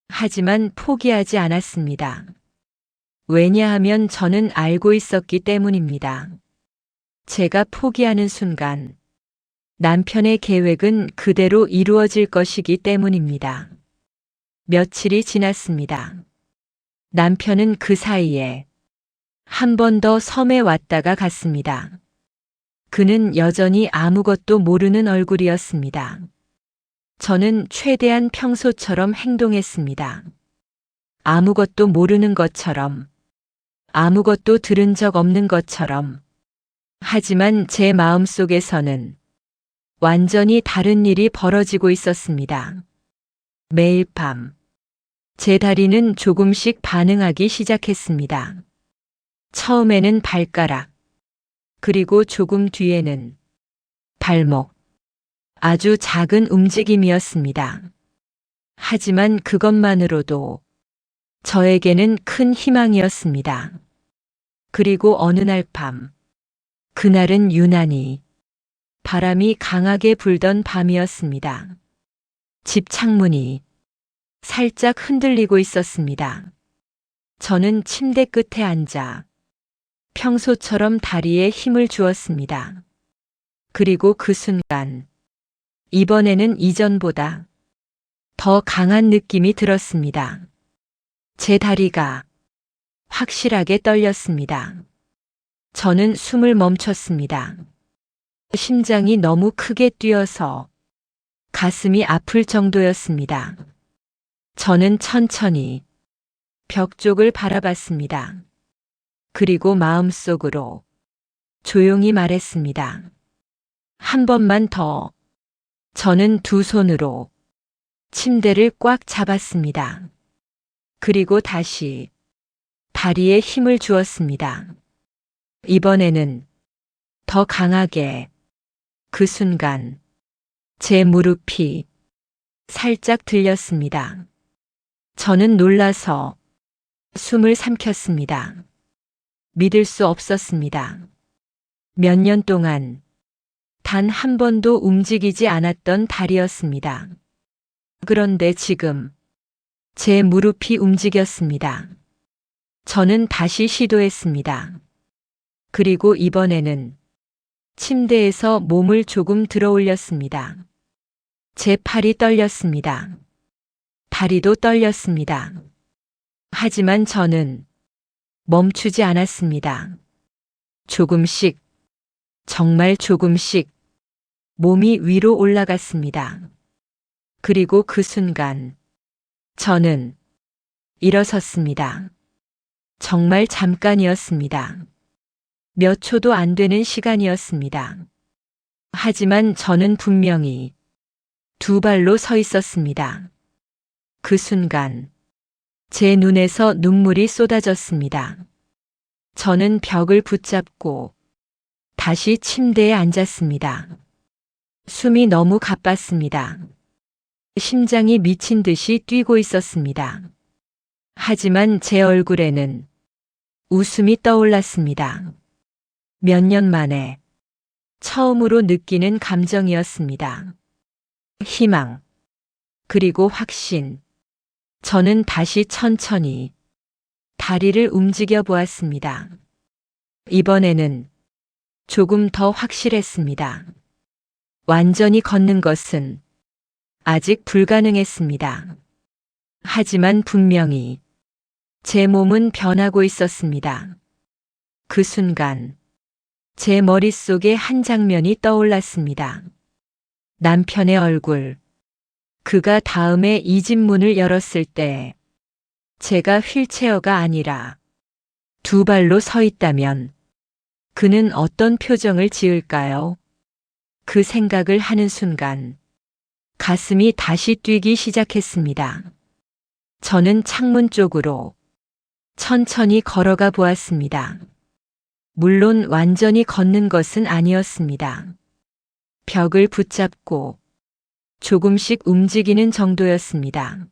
하지만 포기하지 않았습니다. 왜냐하면 저는 알고 있었기 때문입니다. 제가 포기하는 순간 남편의 계획은 그대로 이루어질 것이기 때문입니다. 며칠이 지났습니다. 남편은 그 사이에 한 번 더 섬에 왔다가 갔습니다. 그는 여전히 아무것도 모르는 얼굴이었습니다. 저는 최대한 평소처럼 행동했습니다. 아무것도 모르는 것처럼, 아무것도 들은 적 없는 것처럼. 하지만 제 마음속에서는 완전히 다른 일이 벌어지고 있었습니다. 매일 밤, 제 다리는 조금씩 반응하기 시작했습니다. 처음에는 발가락, 그리고 조금 뒤에는 발목, 아주 작은 움직임이었습니다. 하지만 그것만으로도 저에게는 큰 희망이었습니다. 그리고 어느 날 밤, 그날은 유난히 바람이 강하게 불던 밤이었습니다. 집 창문이 살짝 흔들리고 있었습니다. 저는 침대 끝에 앉아 평소처럼 다리에 힘을 주었습니다. 그리고 그 순간, 이번에는 이전보다 더 강한 느낌이 들었습니다. 제 다리가 확실하게 떨렸습니다. 저는 숨을 멈췄습니다. 심장이 너무 크게 뛰어서 가슴이 아플 정도였습니다. 저는 천천히 벽 쪽을 바라봤습니다. 그리고 마음속으로 조용히 말했습니다. 한 번만 더. 저는 두 손으로 침대를 꽉 잡았습니다. 그리고 다시 다리에 힘을 주었습니다. 이번에는 더 강하게. 그 순간 제 무릎이 살짝 들렸습니다. 저는 놀라서 숨을 삼켰습니다. 믿을 수 없었습니다. 몇 년 동안 단 한 번도 움직이지 않았던 다리였습니다. 그런데 지금 제 무릎이 움직였습니다. 저는 다시 시도했습니다. 그리고 이번에는 침대에서 몸을 조금 들어 올렸습니다. 제 팔이 떨렸습니다. 다리도 떨렸습니다. 하지만 저는 멈추지 않았습니다. 조금씩, 정말 조금씩 몸이 위로 올라갔습니다. 그리고 그 순간 저는 일어섰습니다. 정말 잠깐이었습니다. 몇 초도 안 되는 시간이었습니다. 하지만 저는 분명히 두 발로 서 있었습니다. 그 순간 제 눈에서 눈물이 쏟아졌습니다. 저는 벽을 붙잡고 다시 침대에 앉았습니다. 숨이 너무 가빴습니다. 심장이 미친 듯이 뛰고 있었습니다. 하지만 제 얼굴에는 웃음이 떠올랐습니다. 몇 년 만에 처음으로 느끼는 감정이었습니다. 희망, 그리고 확신. 저는 다시 천천히 다리를 움직여 보았습니다. 이번에는 조금 더 확실했습니다. 완전히 걷는 것은 아직 불가능했습니다. 하지만 분명히 제 몸은 변하고 있었습니다. 그 순간 제 머릿속에 한 장면이 떠올랐습니다. 남편의 얼굴. 그가 다음에 이 집 문을 열었을 때 제가 휠체어가 아니라 두 발로 서 있다면 그는 어떤 표정을 지을까요? 그 생각을 하는 순간 가슴이 다시 뛰기 시작했습니다. 저는 창문 쪽으로 천천히 걸어가 보았습니다. 물론 완전히 걷는 것은 아니었습니다. 벽을 붙잡고 조금씩 움직이는 정도였습니다.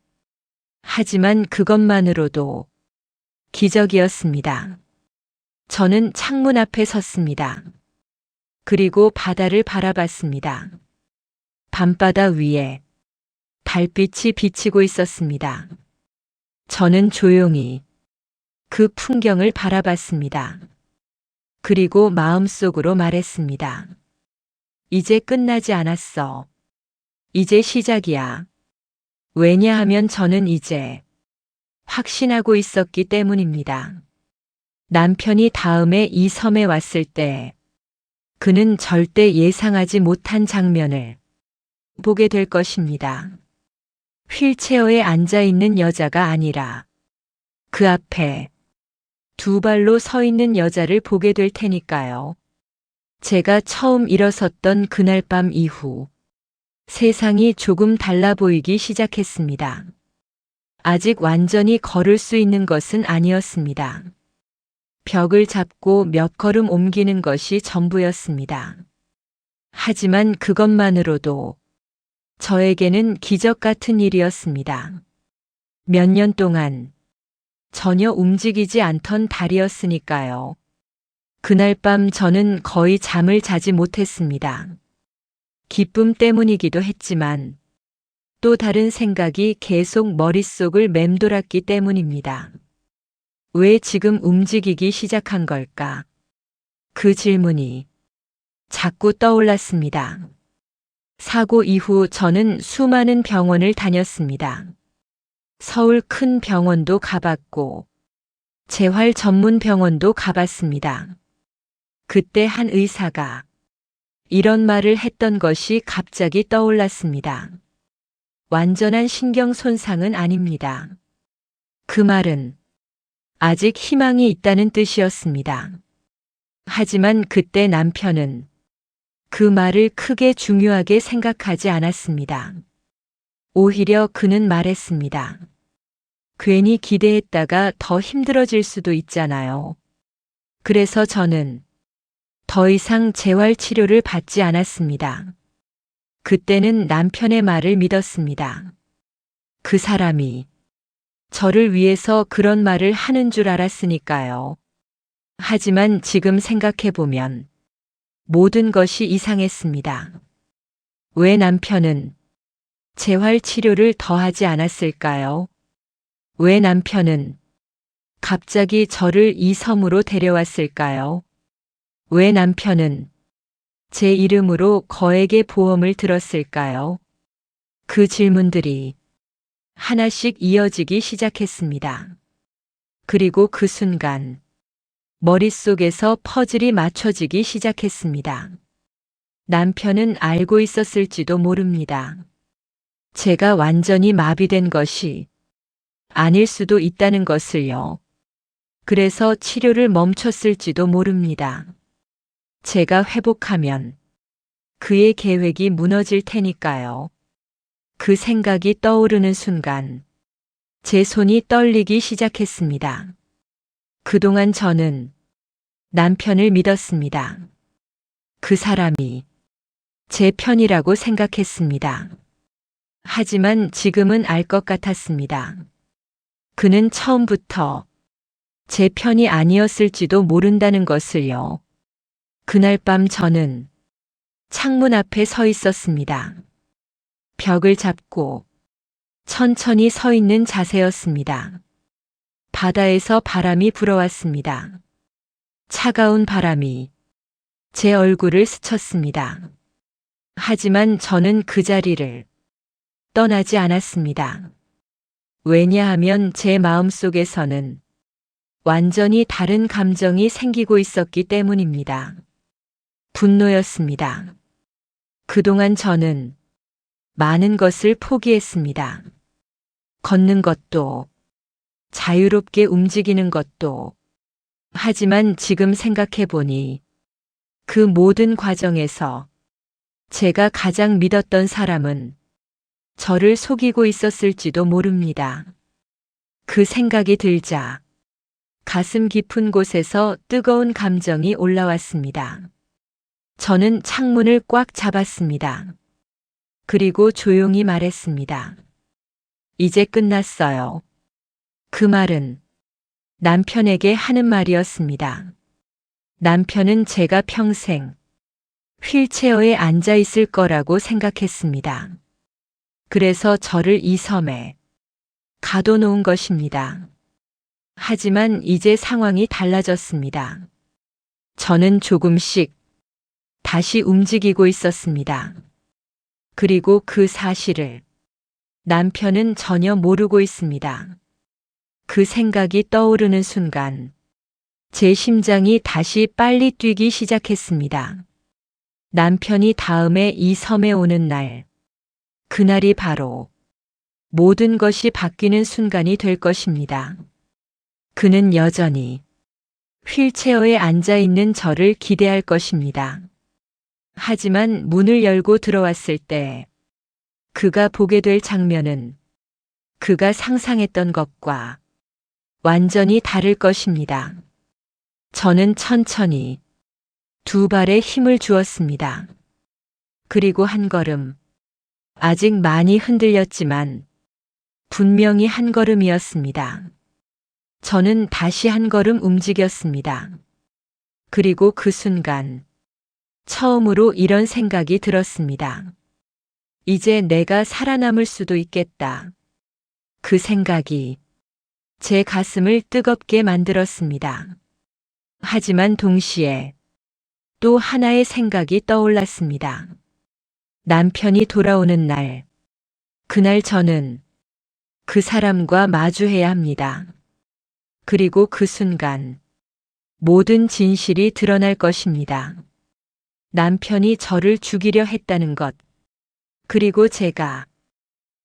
하지만 그것만으로도 기적이었습니다. 저는 창문 앞에 섰습니다. 그리고 바다를 바라봤습니다. 밤바다 위에 달빛이 비치고 있었습니다. 저는 조용히 그 풍경을 바라봤습니다. 그리고 마음속으로 말했습니다. 이제 끝나지 않았어. 이제 시작이야. 왜냐하면 저는 이제 확신하고 있었기 때문입니다. 남편이 다음에 이 섬에 왔을 때 그는 절대 예상하지 못한 장면을 보게 될 것입니다. 휠체어에 앉아 있는 여자가 아니라 그 앞에 두 발로 서 있는 여자를 보게 될 테니까요. 제가 처음 일어섰던 그날 밤 이후 세상이 조금 달라 보이기 시작했습니다. 아직 완전히 걸을 수 있는 것은 아니었습니다. 벽을 잡고 몇 걸음 옮기는 것이 전부였습니다. 하지만 그것만으로도 저에게는 기적 같은 일이었습니다. 몇 년 동안 전혀 움직이지 않던 다리였으니까요. 그날 밤 저는 거의 잠을 자지 못했습니다. 기쁨 때문이기도 했지만 또 다른 생각이 계속 머릿속을 맴돌았기 때문입니다. 왜 지금 움직이기 시작한 걸까? 그 질문이 자꾸 떠올랐습니다. 사고 이후 저는 수많은 병원을 다녔습니다. 서울 큰 병원도 가봤고 재활 전문 병원도 가봤습니다. 그때 한 의사가 이런 말을 했던 것이 갑자기 떠올랐습니다. 완전한 신경 손상은 아닙니다. 그 말은 아직 희망이 있다는 뜻이었습니다. 하지만 그때 남편은 그 말을 크게 중요하게 생각하지 않았습니다. 오히려 그는 말했습니다. 괜히 기대했다가 더 힘들어질 수도 있잖아요. 그래서 저는 더 이상 재활 치료를 받지 않았습니다. 그때는 남편의 말을 믿었습니다. 그 사람이 저를 위해서 그런 말을 하는 줄 알았으니까요. 하지만 지금 생각해보면 모든 것이 이상했습니다. 왜 남편은 재활 치료를 더 하지 않았을까요? 왜 남편은 갑자기 저를 이 섬으로 데려왔을까요? 왜 남편은 제 이름으로 거액의 보험을 들었을까요? 그 질문들이 하나씩 이어지기 시작했습니다. 그리고 그 순간 머릿속에서 퍼즐이 맞춰지기 시작했습니다. 남편은 알고 있었을지도 모릅니다. 제가 완전히 마비된 것이 아닐 수도 있다는 것을요. 그래서 치료를 멈췄을지도 모릅니다. 제가 회복하면 그의 계획이 무너질 테니까요. 그 생각이 떠오르는 순간 제 손이 떨리기 시작했습니다. 그동안 저는 남편을 믿었습니다. 그 사람이 제 편이라고 생각했습니다. 하지만 지금은 알 것 같았습니다. 그는 처음부터 제 편이 아니었을지도 모른다는 것을요. 그날 밤 저는 창문 앞에 서 있었습니다. 벽을 잡고 천천히 서 있는 자세였습니다. 바다에서 바람이 불어왔습니다. 차가운 바람이 제 얼굴을 스쳤습니다. 하지만 저는 그 자리를 떠나지 않았습니다. 왜냐하면 제 마음속에서는 완전히 다른 감정이 생기고 있었기 때문입니다. 분노였습니다. 그동안 저는 많은 것을 포기했습니다. 걷는 것도, 자유롭게 움직이는 것도. 하지만 지금 생각해보니 그 모든 과정에서 제가 가장 믿었던 사람은 저를 속이고 있었을지도 모릅니다. 그 생각이 들자 가슴 깊은 곳에서 뜨거운 감정이 올라왔습니다. 저는 창문을 꽉 잡았습니다. 그리고 조용히 말했습니다. 이제 끝났어요. 그 말은 남편에게 하는 말이었습니다. 남편은 제가 평생 휠체어에 앉아 있을 거라고 생각했습니다. 그래서 저를 이 섬에 가둬놓은 것입니다. 하지만 이제 상황이 달라졌습니다. 저는 조금씩 다시 움직이고 있었습니다. 그리고 그 사실을 남편은 전혀 모르고 있습니다. 그 생각이 떠오르는 순간 제 심장이 다시 빨리 뛰기 시작했습니다. 남편이 다음에 이 섬에 오는 날, 그날이 바로 모든 것이 바뀌는 순간이 될 것입니다. 그는 여전히 휠체어에 앉아 있는 저를 기대할 것입니다. 하지만 문을 열고 들어왔을 때 그가 보게 될 장면은 그가 상상했던 것과 완전히 다를 것입니다. 저는 천천히 두 발에 힘을 주었습니다. 그리고 한 걸음, 아직 많이 흔들렸지만 분명히 한 걸음이었습니다. 저는 다시 한 걸음 움직였습니다. 그리고 그 순간 처음으로 이런 생각이 들었습니다. 이제 내가 살아남을 수도 있겠다. 그 생각이 제 가슴을 뜨겁게 만들었습니다. 하지만 동시에 또 하나의 생각이 떠올랐습니다. 남편이 돌아오는 날, 그날 저는 그 사람과 마주해야 합니다. 그리고 그 순간 모든 진실이 드러날 것입니다. 남편이 저를 죽이려 했다는 것, 그리고 제가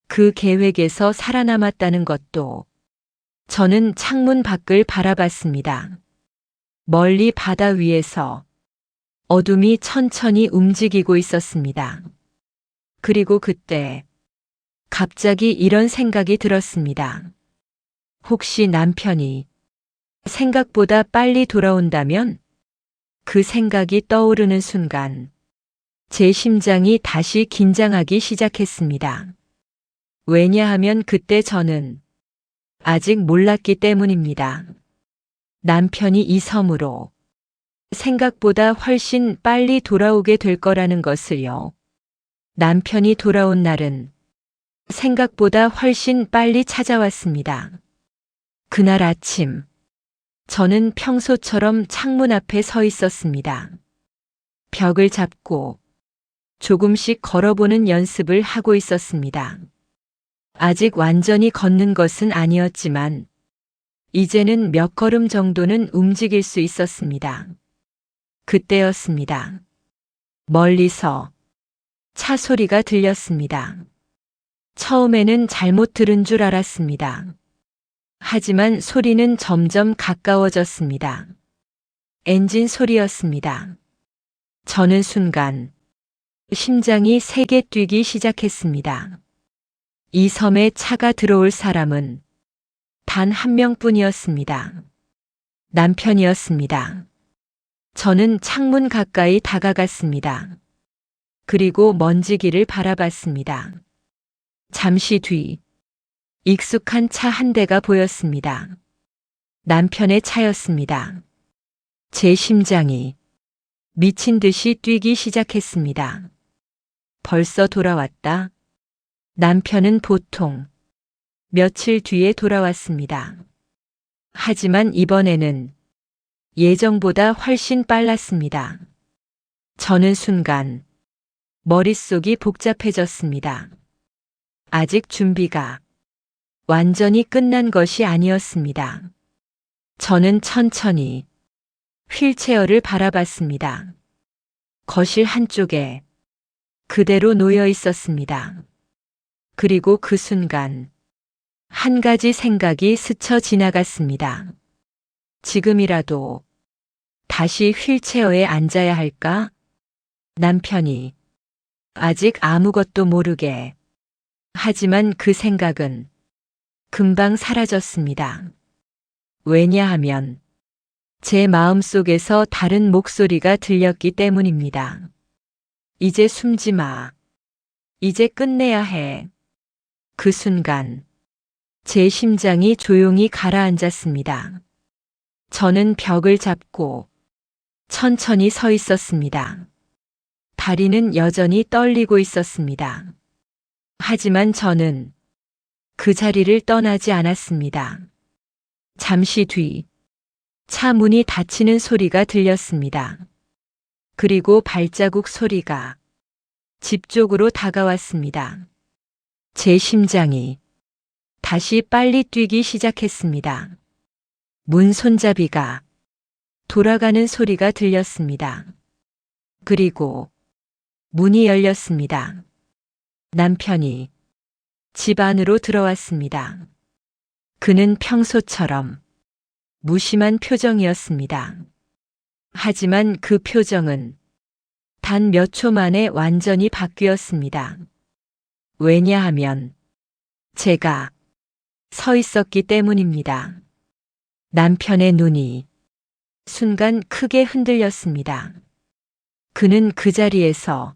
그 계획에서 살아남았다는 것도. 저는 창문 밖을 바라봤습니다. 멀리 바다 위에서 어둠이 천천히 움직이고 있었습니다. 그리고 그때 갑자기 이런 생각이 들었습니다. 혹시 남편이 생각보다 빨리 돌아온다면? 그 생각이 떠오르는 순간 제 심장이 다시 긴장하기 시작했습니다. 왜냐하면 그때 저는 아직 몰랐기 때문입니다. 남편이 이 섬으로 생각보다 훨씬 빨리 돌아오게 될 거라는 것을요. 남편이 돌아온 날은 생각보다 훨씬 빨리 찾아왔습니다. 그날 아침, 저는 평소처럼 창문 앞에 서 있었습니다. 벽을 잡고 조금씩 걸어보는 연습을 하고 있었습니다. 아직 완전히 걷는 것은 아니었지만 이제는 몇 걸음 정도는 움직일 수 있었습니다. 그때였습니다. 멀리서 차 소리가 들렸습니다. 처음에는 잘못 들은 줄 알았습니다. 하지만 소리는 점점 가까워졌습니다. 엔진 소리였습니다. 저는 순간 심장이 세게 뛰기 시작했습니다. 이 섬에 차가 들어올 사람은 단 한 명뿐이었습니다. 남편이었습니다. 저는 창문 가까이 다가갔습니다. 그리고 먼지길을 바라봤습니다. 잠시 뒤 익숙한 차 한 대가 보였습니다. 남편의 차였습니다. 제 심장이 미친 듯이 뛰기 시작했습니다. 벌써 돌아왔다. 남편은 보통 며칠 뒤에 돌아왔습니다. 하지만 이번에는 예정보다 훨씬 빨랐습니다. 저는 순간 머릿속이 복잡해졌습니다. 아직 준비가 완전히 끝난 것이 아니었습니다. 저는 천천히 휠체어를 바라봤습니다. 거실 한쪽에 그대로 놓여 있었습니다. 그리고 그 순간 한 가지 생각이 스쳐 지나갔습니다. 지금이라도 다시 휠체어에 앉아야 할까? 남편이 아직 아무것도 모르게. 하지만 그 생각은 금방 사라졌습니다. 왜냐하면 제 마음속에서 다른 목소리가 들렸기 때문입니다. 이제 숨지 마. 이제 끝내야 해. 그 순간 제 심장이 조용히 가라앉았습니다. 저는 벽을 잡고 천천히 서 있었습니다. 다리는 여전히 떨리고 있었습니다. 하지만 저는 그 자리를 떠나지 않았습니다. 잠시 뒤 차 문이 닫히는 소리가 들렸습니다. 그리고 발자국 소리가 집 쪽으로 다가왔습니다. 제 심장이 다시 빨리 뛰기 시작했습니다. 문 손잡이가 돌아가는 소리가 들렸습니다. 그리고 문이 열렸습니다. 남편이 집 안으로 들어왔습니다. 그는 평소처럼 무심한 표정이었습니다. 하지만 그 표정은 단 몇 초 만에 완전히 바뀌었습니다. 왜냐하면 제가 서 있었기 때문입니다. 남편의 눈이 순간 크게 흔들렸습니다. 그는 그 자리에서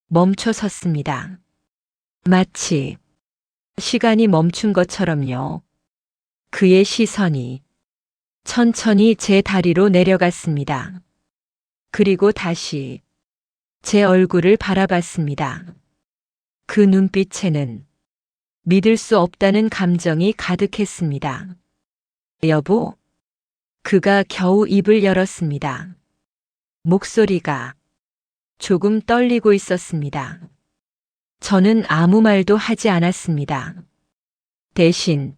멈춰 섰습니다. 마치 시간이 멈춘 것처럼요. 그의 시선이 천천히 제 다리로 내려갔습니다. 그리고 다시 제 얼굴을 바라봤습니다. 그 눈빛에는 믿을 수 없다는 감정이 가득했습니다. 여보, 그가 겨우 입을 열었습니다. 목소리가 조금 떨리고 있었습니다. 저는 아무 말도 하지 않았습니다. 대신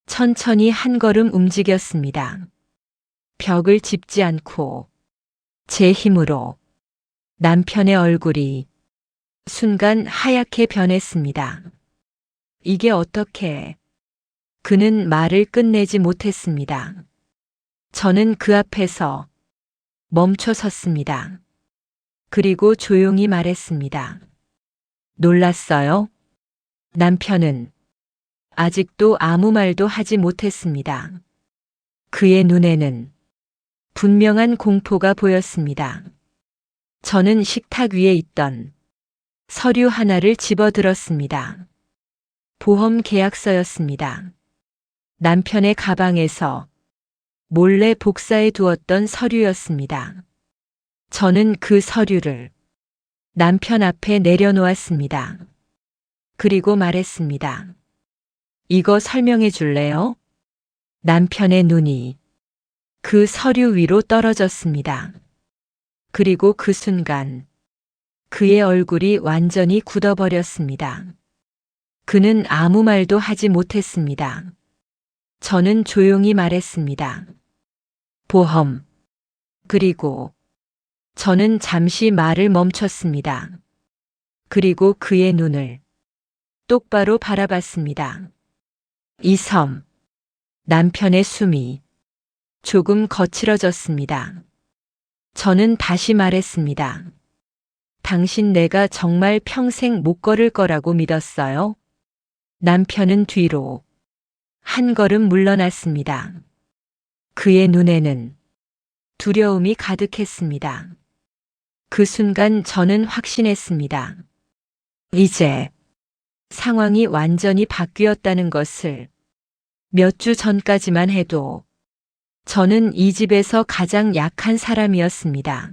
천천히 한 걸음 움직였습니다. 벽을 짚지 않고 제 힘으로 남편의 얼굴이 순간 하얗게 변했습니다. 이게 어떻게? 그는 말을 끝내지 못했습니다. 저는 그 앞에서 멈춰 섰습니다. 그리고 조용히 말했습니다. 놀랐어요? 남편은 아직도 아무 말도 하지 못했습니다. 그의 눈에는 분명한 공포가 보였습니다. 저는 식탁 위에 있던 서류 하나를 집어들었습니다. 보험 계약서였습니다. 남편의 가방에서 몰래 복사해 두었던 서류였습니다. 저는 그 서류를 남편 앞에 내려놓았습니다. 그리고 말했습니다. 이거 설명해 줄래요? 남편의 눈이 그 서류 위로 떨어졌습니다. 그리고 그 순간 그의 얼굴이 완전히 굳어버렸습니다. 그는 아무 말도 하지 못했습니다. 저는 조용히 말했습니다. 보험. 그리고 저는 잠시 말을 멈췄습니다. 그리고 그의 눈을 똑바로 바라봤습니다. 이 섬. 남편의 숨이 조금 거칠어졌습니다. 저는 다시 말했습니다. 당신 내가 정말 평생 못 걸을 거라고 믿었어요? 남편은 뒤로 한 걸음 물러났습니다. 그의 눈에는 두려움이 가득했습니다. 그 순간 저는 확신했습니다. 이제 상황이 완전히 바뀌었다는 것을. 몇 주 전까지만 해도 저는 이 집에서 가장 약한 사람이었습니다.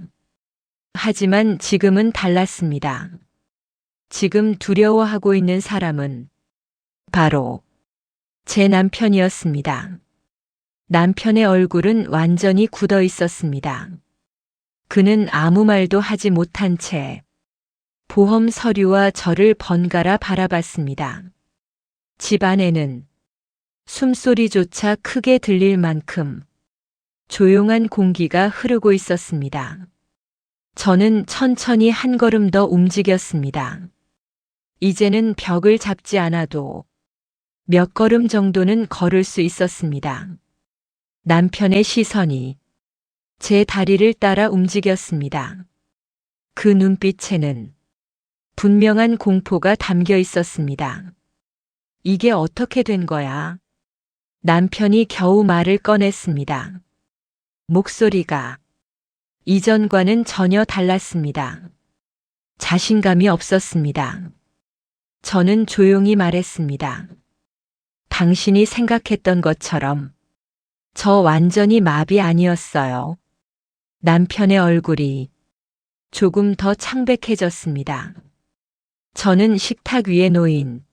하지만 지금은 달랐습니다. 지금 두려워하고 있는 사람은 바로 제 남편이었습니다. 남편의 얼굴은 완전히 굳어 있었습니다. 그는 아무 말도 하지 못한 채 보험 서류와 저를 번갈아 바라봤습니다. 집 안에는 숨소리조차 크게 들릴 만큼 조용한 공기가 흐르고 있었습니다. 저는 천천히 한 걸음 더 움직였습니다. 이제는 벽을 잡지 않아도 몇 걸음 정도는 걸을 수 있었습니다. 남편의 시선이 제 다리를 따라 움직였습니다. 그 눈빛에는 분명한 공포가 담겨 있었습니다. 이게 어떻게 된 거야? 남편이 겨우 말을 꺼냈습니다. 목소리가 이전과는 전혀 달랐습니다. 자신감이 없었습니다. 저는 조용히 말했습니다. 당신이 생각했던 것처럼 저 완전히 마비 아니었어요. 남편의 얼굴이 조금 더 창백해졌습니다. 저는 식탁 위에 놓인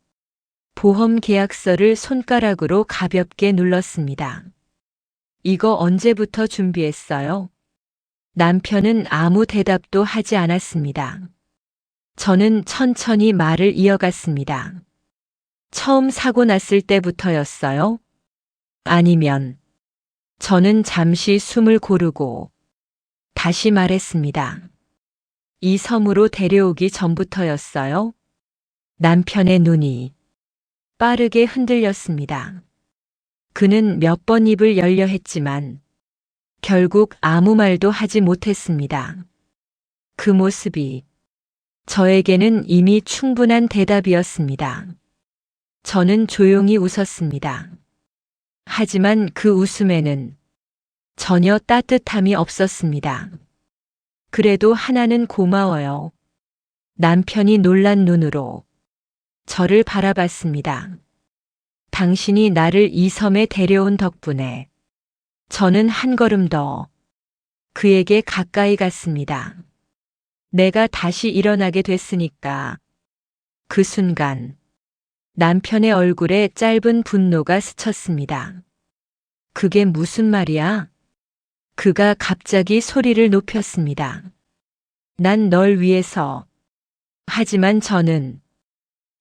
보험 계약서를 손가락으로 가볍게 눌렀습니다. 이거 언제부터 준비했어요? 남편은 아무 대답도 하지 않았습니다. 저는 천천히 말을 이어갔습니다. 처음 사고 났을 때부터였어요? 아니면 저는 잠시 숨을 고르고 다시 말했습니다. 이 섬으로 데려오기 전부터였어요? 남편의 눈이 빠르게 흔들렸습니다. 그는 몇 번 입을 열려 했지만 결국 아무 말도 하지 못했습니다. 그 모습이 저에게는 이미 충분한 대답이었습니다. 저는 조용히 웃었습니다. 하지만 그 웃음에는 전혀 따뜻함이 없었습니다. 그래도 하나는 고마워요. 남편이 놀란 눈으로 저를 바라봤습니다. 당신이 나를 이 섬에 데려온 덕분에 저는 한 걸음 더 그에게 가까이 갔습니다. 내가 다시 일어나게 됐으니까. 그 순간 남편의 얼굴에 짧은 분노가 스쳤습니다. 그게 무슨 말이야? 그가 갑자기 소리를 높였습니다. 난 널 위해서. 하지만 저는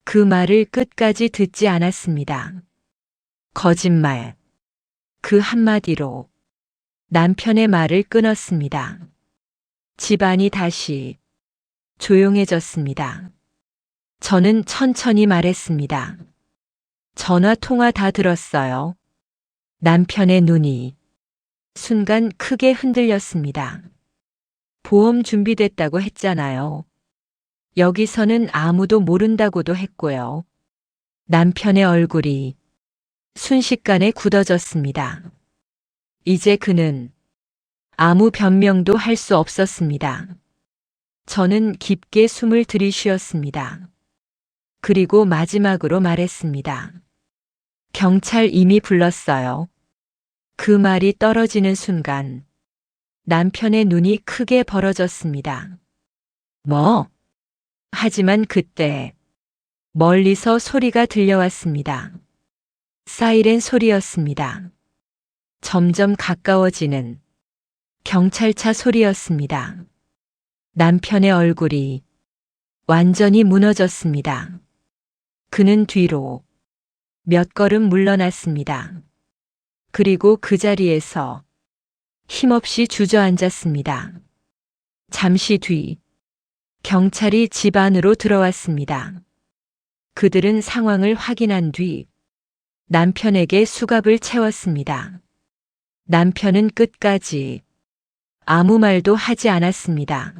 그 말을 끝까지 듣지 않았습니다. 거짓말. 그 한마디로 남편의 말을 끊었습니다. 집안이 다시 조용해졌습니다. 저는 천천히 말했습니다. 전화 통화 다 들었어요. 남편의 눈이 순간 크게 흔들렸습니다. 보험 준비됐다고 했잖아요. 여기서는 아무도 모른다고도 했고요. 남편의 얼굴이 순식간에 굳어졌습니다. 이제 그는 아무 변명도 할 수 없었습니다. 저는 깊게 숨을 들이쉬었습니다. 그리고 마지막으로 말했습니다. 경찰 이미 불렀어요. 그 말이 떨어지는 순간 남편의 눈이 크게 벌어졌습니다. 뭐? 하지만 그때 멀리서 소리가 들려왔습니다. 사이렌 소리였습니다. 점점 가까워지는 경찰차 소리였습니다. 남편의 얼굴이 완전히 무너졌습니다. 그는 뒤로 몇 걸음 물러났습니다. 그리고 그 자리에서 힘없이 주저앉았습니다. 잠시 뒤 경찰이 집 안으로 들어왔습니다. 그들은 상황을 확인한 뒤 남편에게 수갑을 채웠습니다. 남편은 끝까지 아무 말도 하지 않았습니다.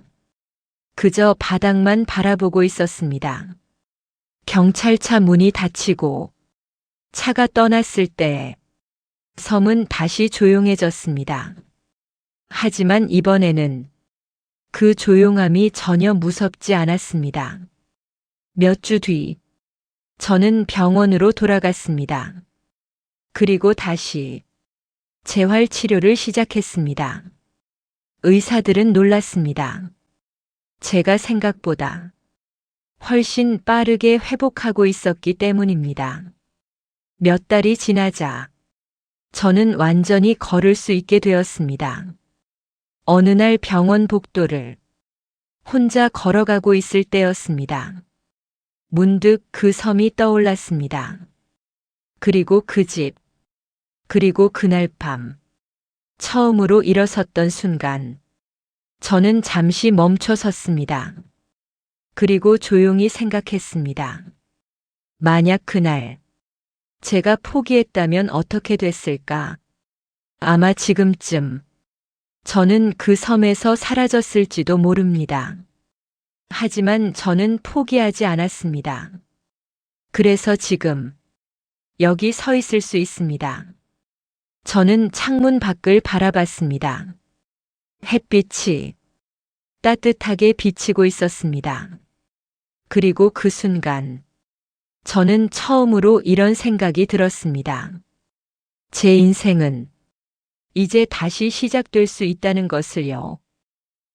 그저 바닥만 바라보고 있었습니다. 경찰차 문이 닫히고 차가 떠났을 때 섬은 다시 조용해졌습니다. 하지만 이번에는 그 조용함이 전혀 무섭지 않았습니다. 몇 주 뒤, 저는 병원으로 돌아갔습니다. 그리고 다시 재활 치료를 시작했습니다. 의사들은 놀랐습니다. 제가 생각보다 훨씬 빠르게 회복하고 있었기 때문입니다. 몇 달이 지나자 저는 완전히 걸을 수 있게 되었습니다. 어느 날 병원 복도를 혼자 걸어가고 있을 때였습니다. 문득 그 섬이 떠올랐습니다. 그리고 그 집, 그리고 그날 밤, 처음으로 일어섰던 순간, 저는 잠시 멈춰 섰습니다. 그리고 조용히 생각했습니다. 만약 그날 제가 포기했다면 어떻게 됐을까? 아마 지금쯤 저는 그 섬에서 사라졌을지도 모릅니다. 하지만 저는 포기하지 않았습니다. 그래서 지금 여기 서 있을 수 있습니다. 저는 창문 밖을 바라봤습니다. 햇빛이 따뜻하게 비치고 있었습니다. 그리고 그 순간 저는 처음으로 이런 생각이 들었습니다. 제 인생은 이제 다시 시작될 수 있다는 것을요.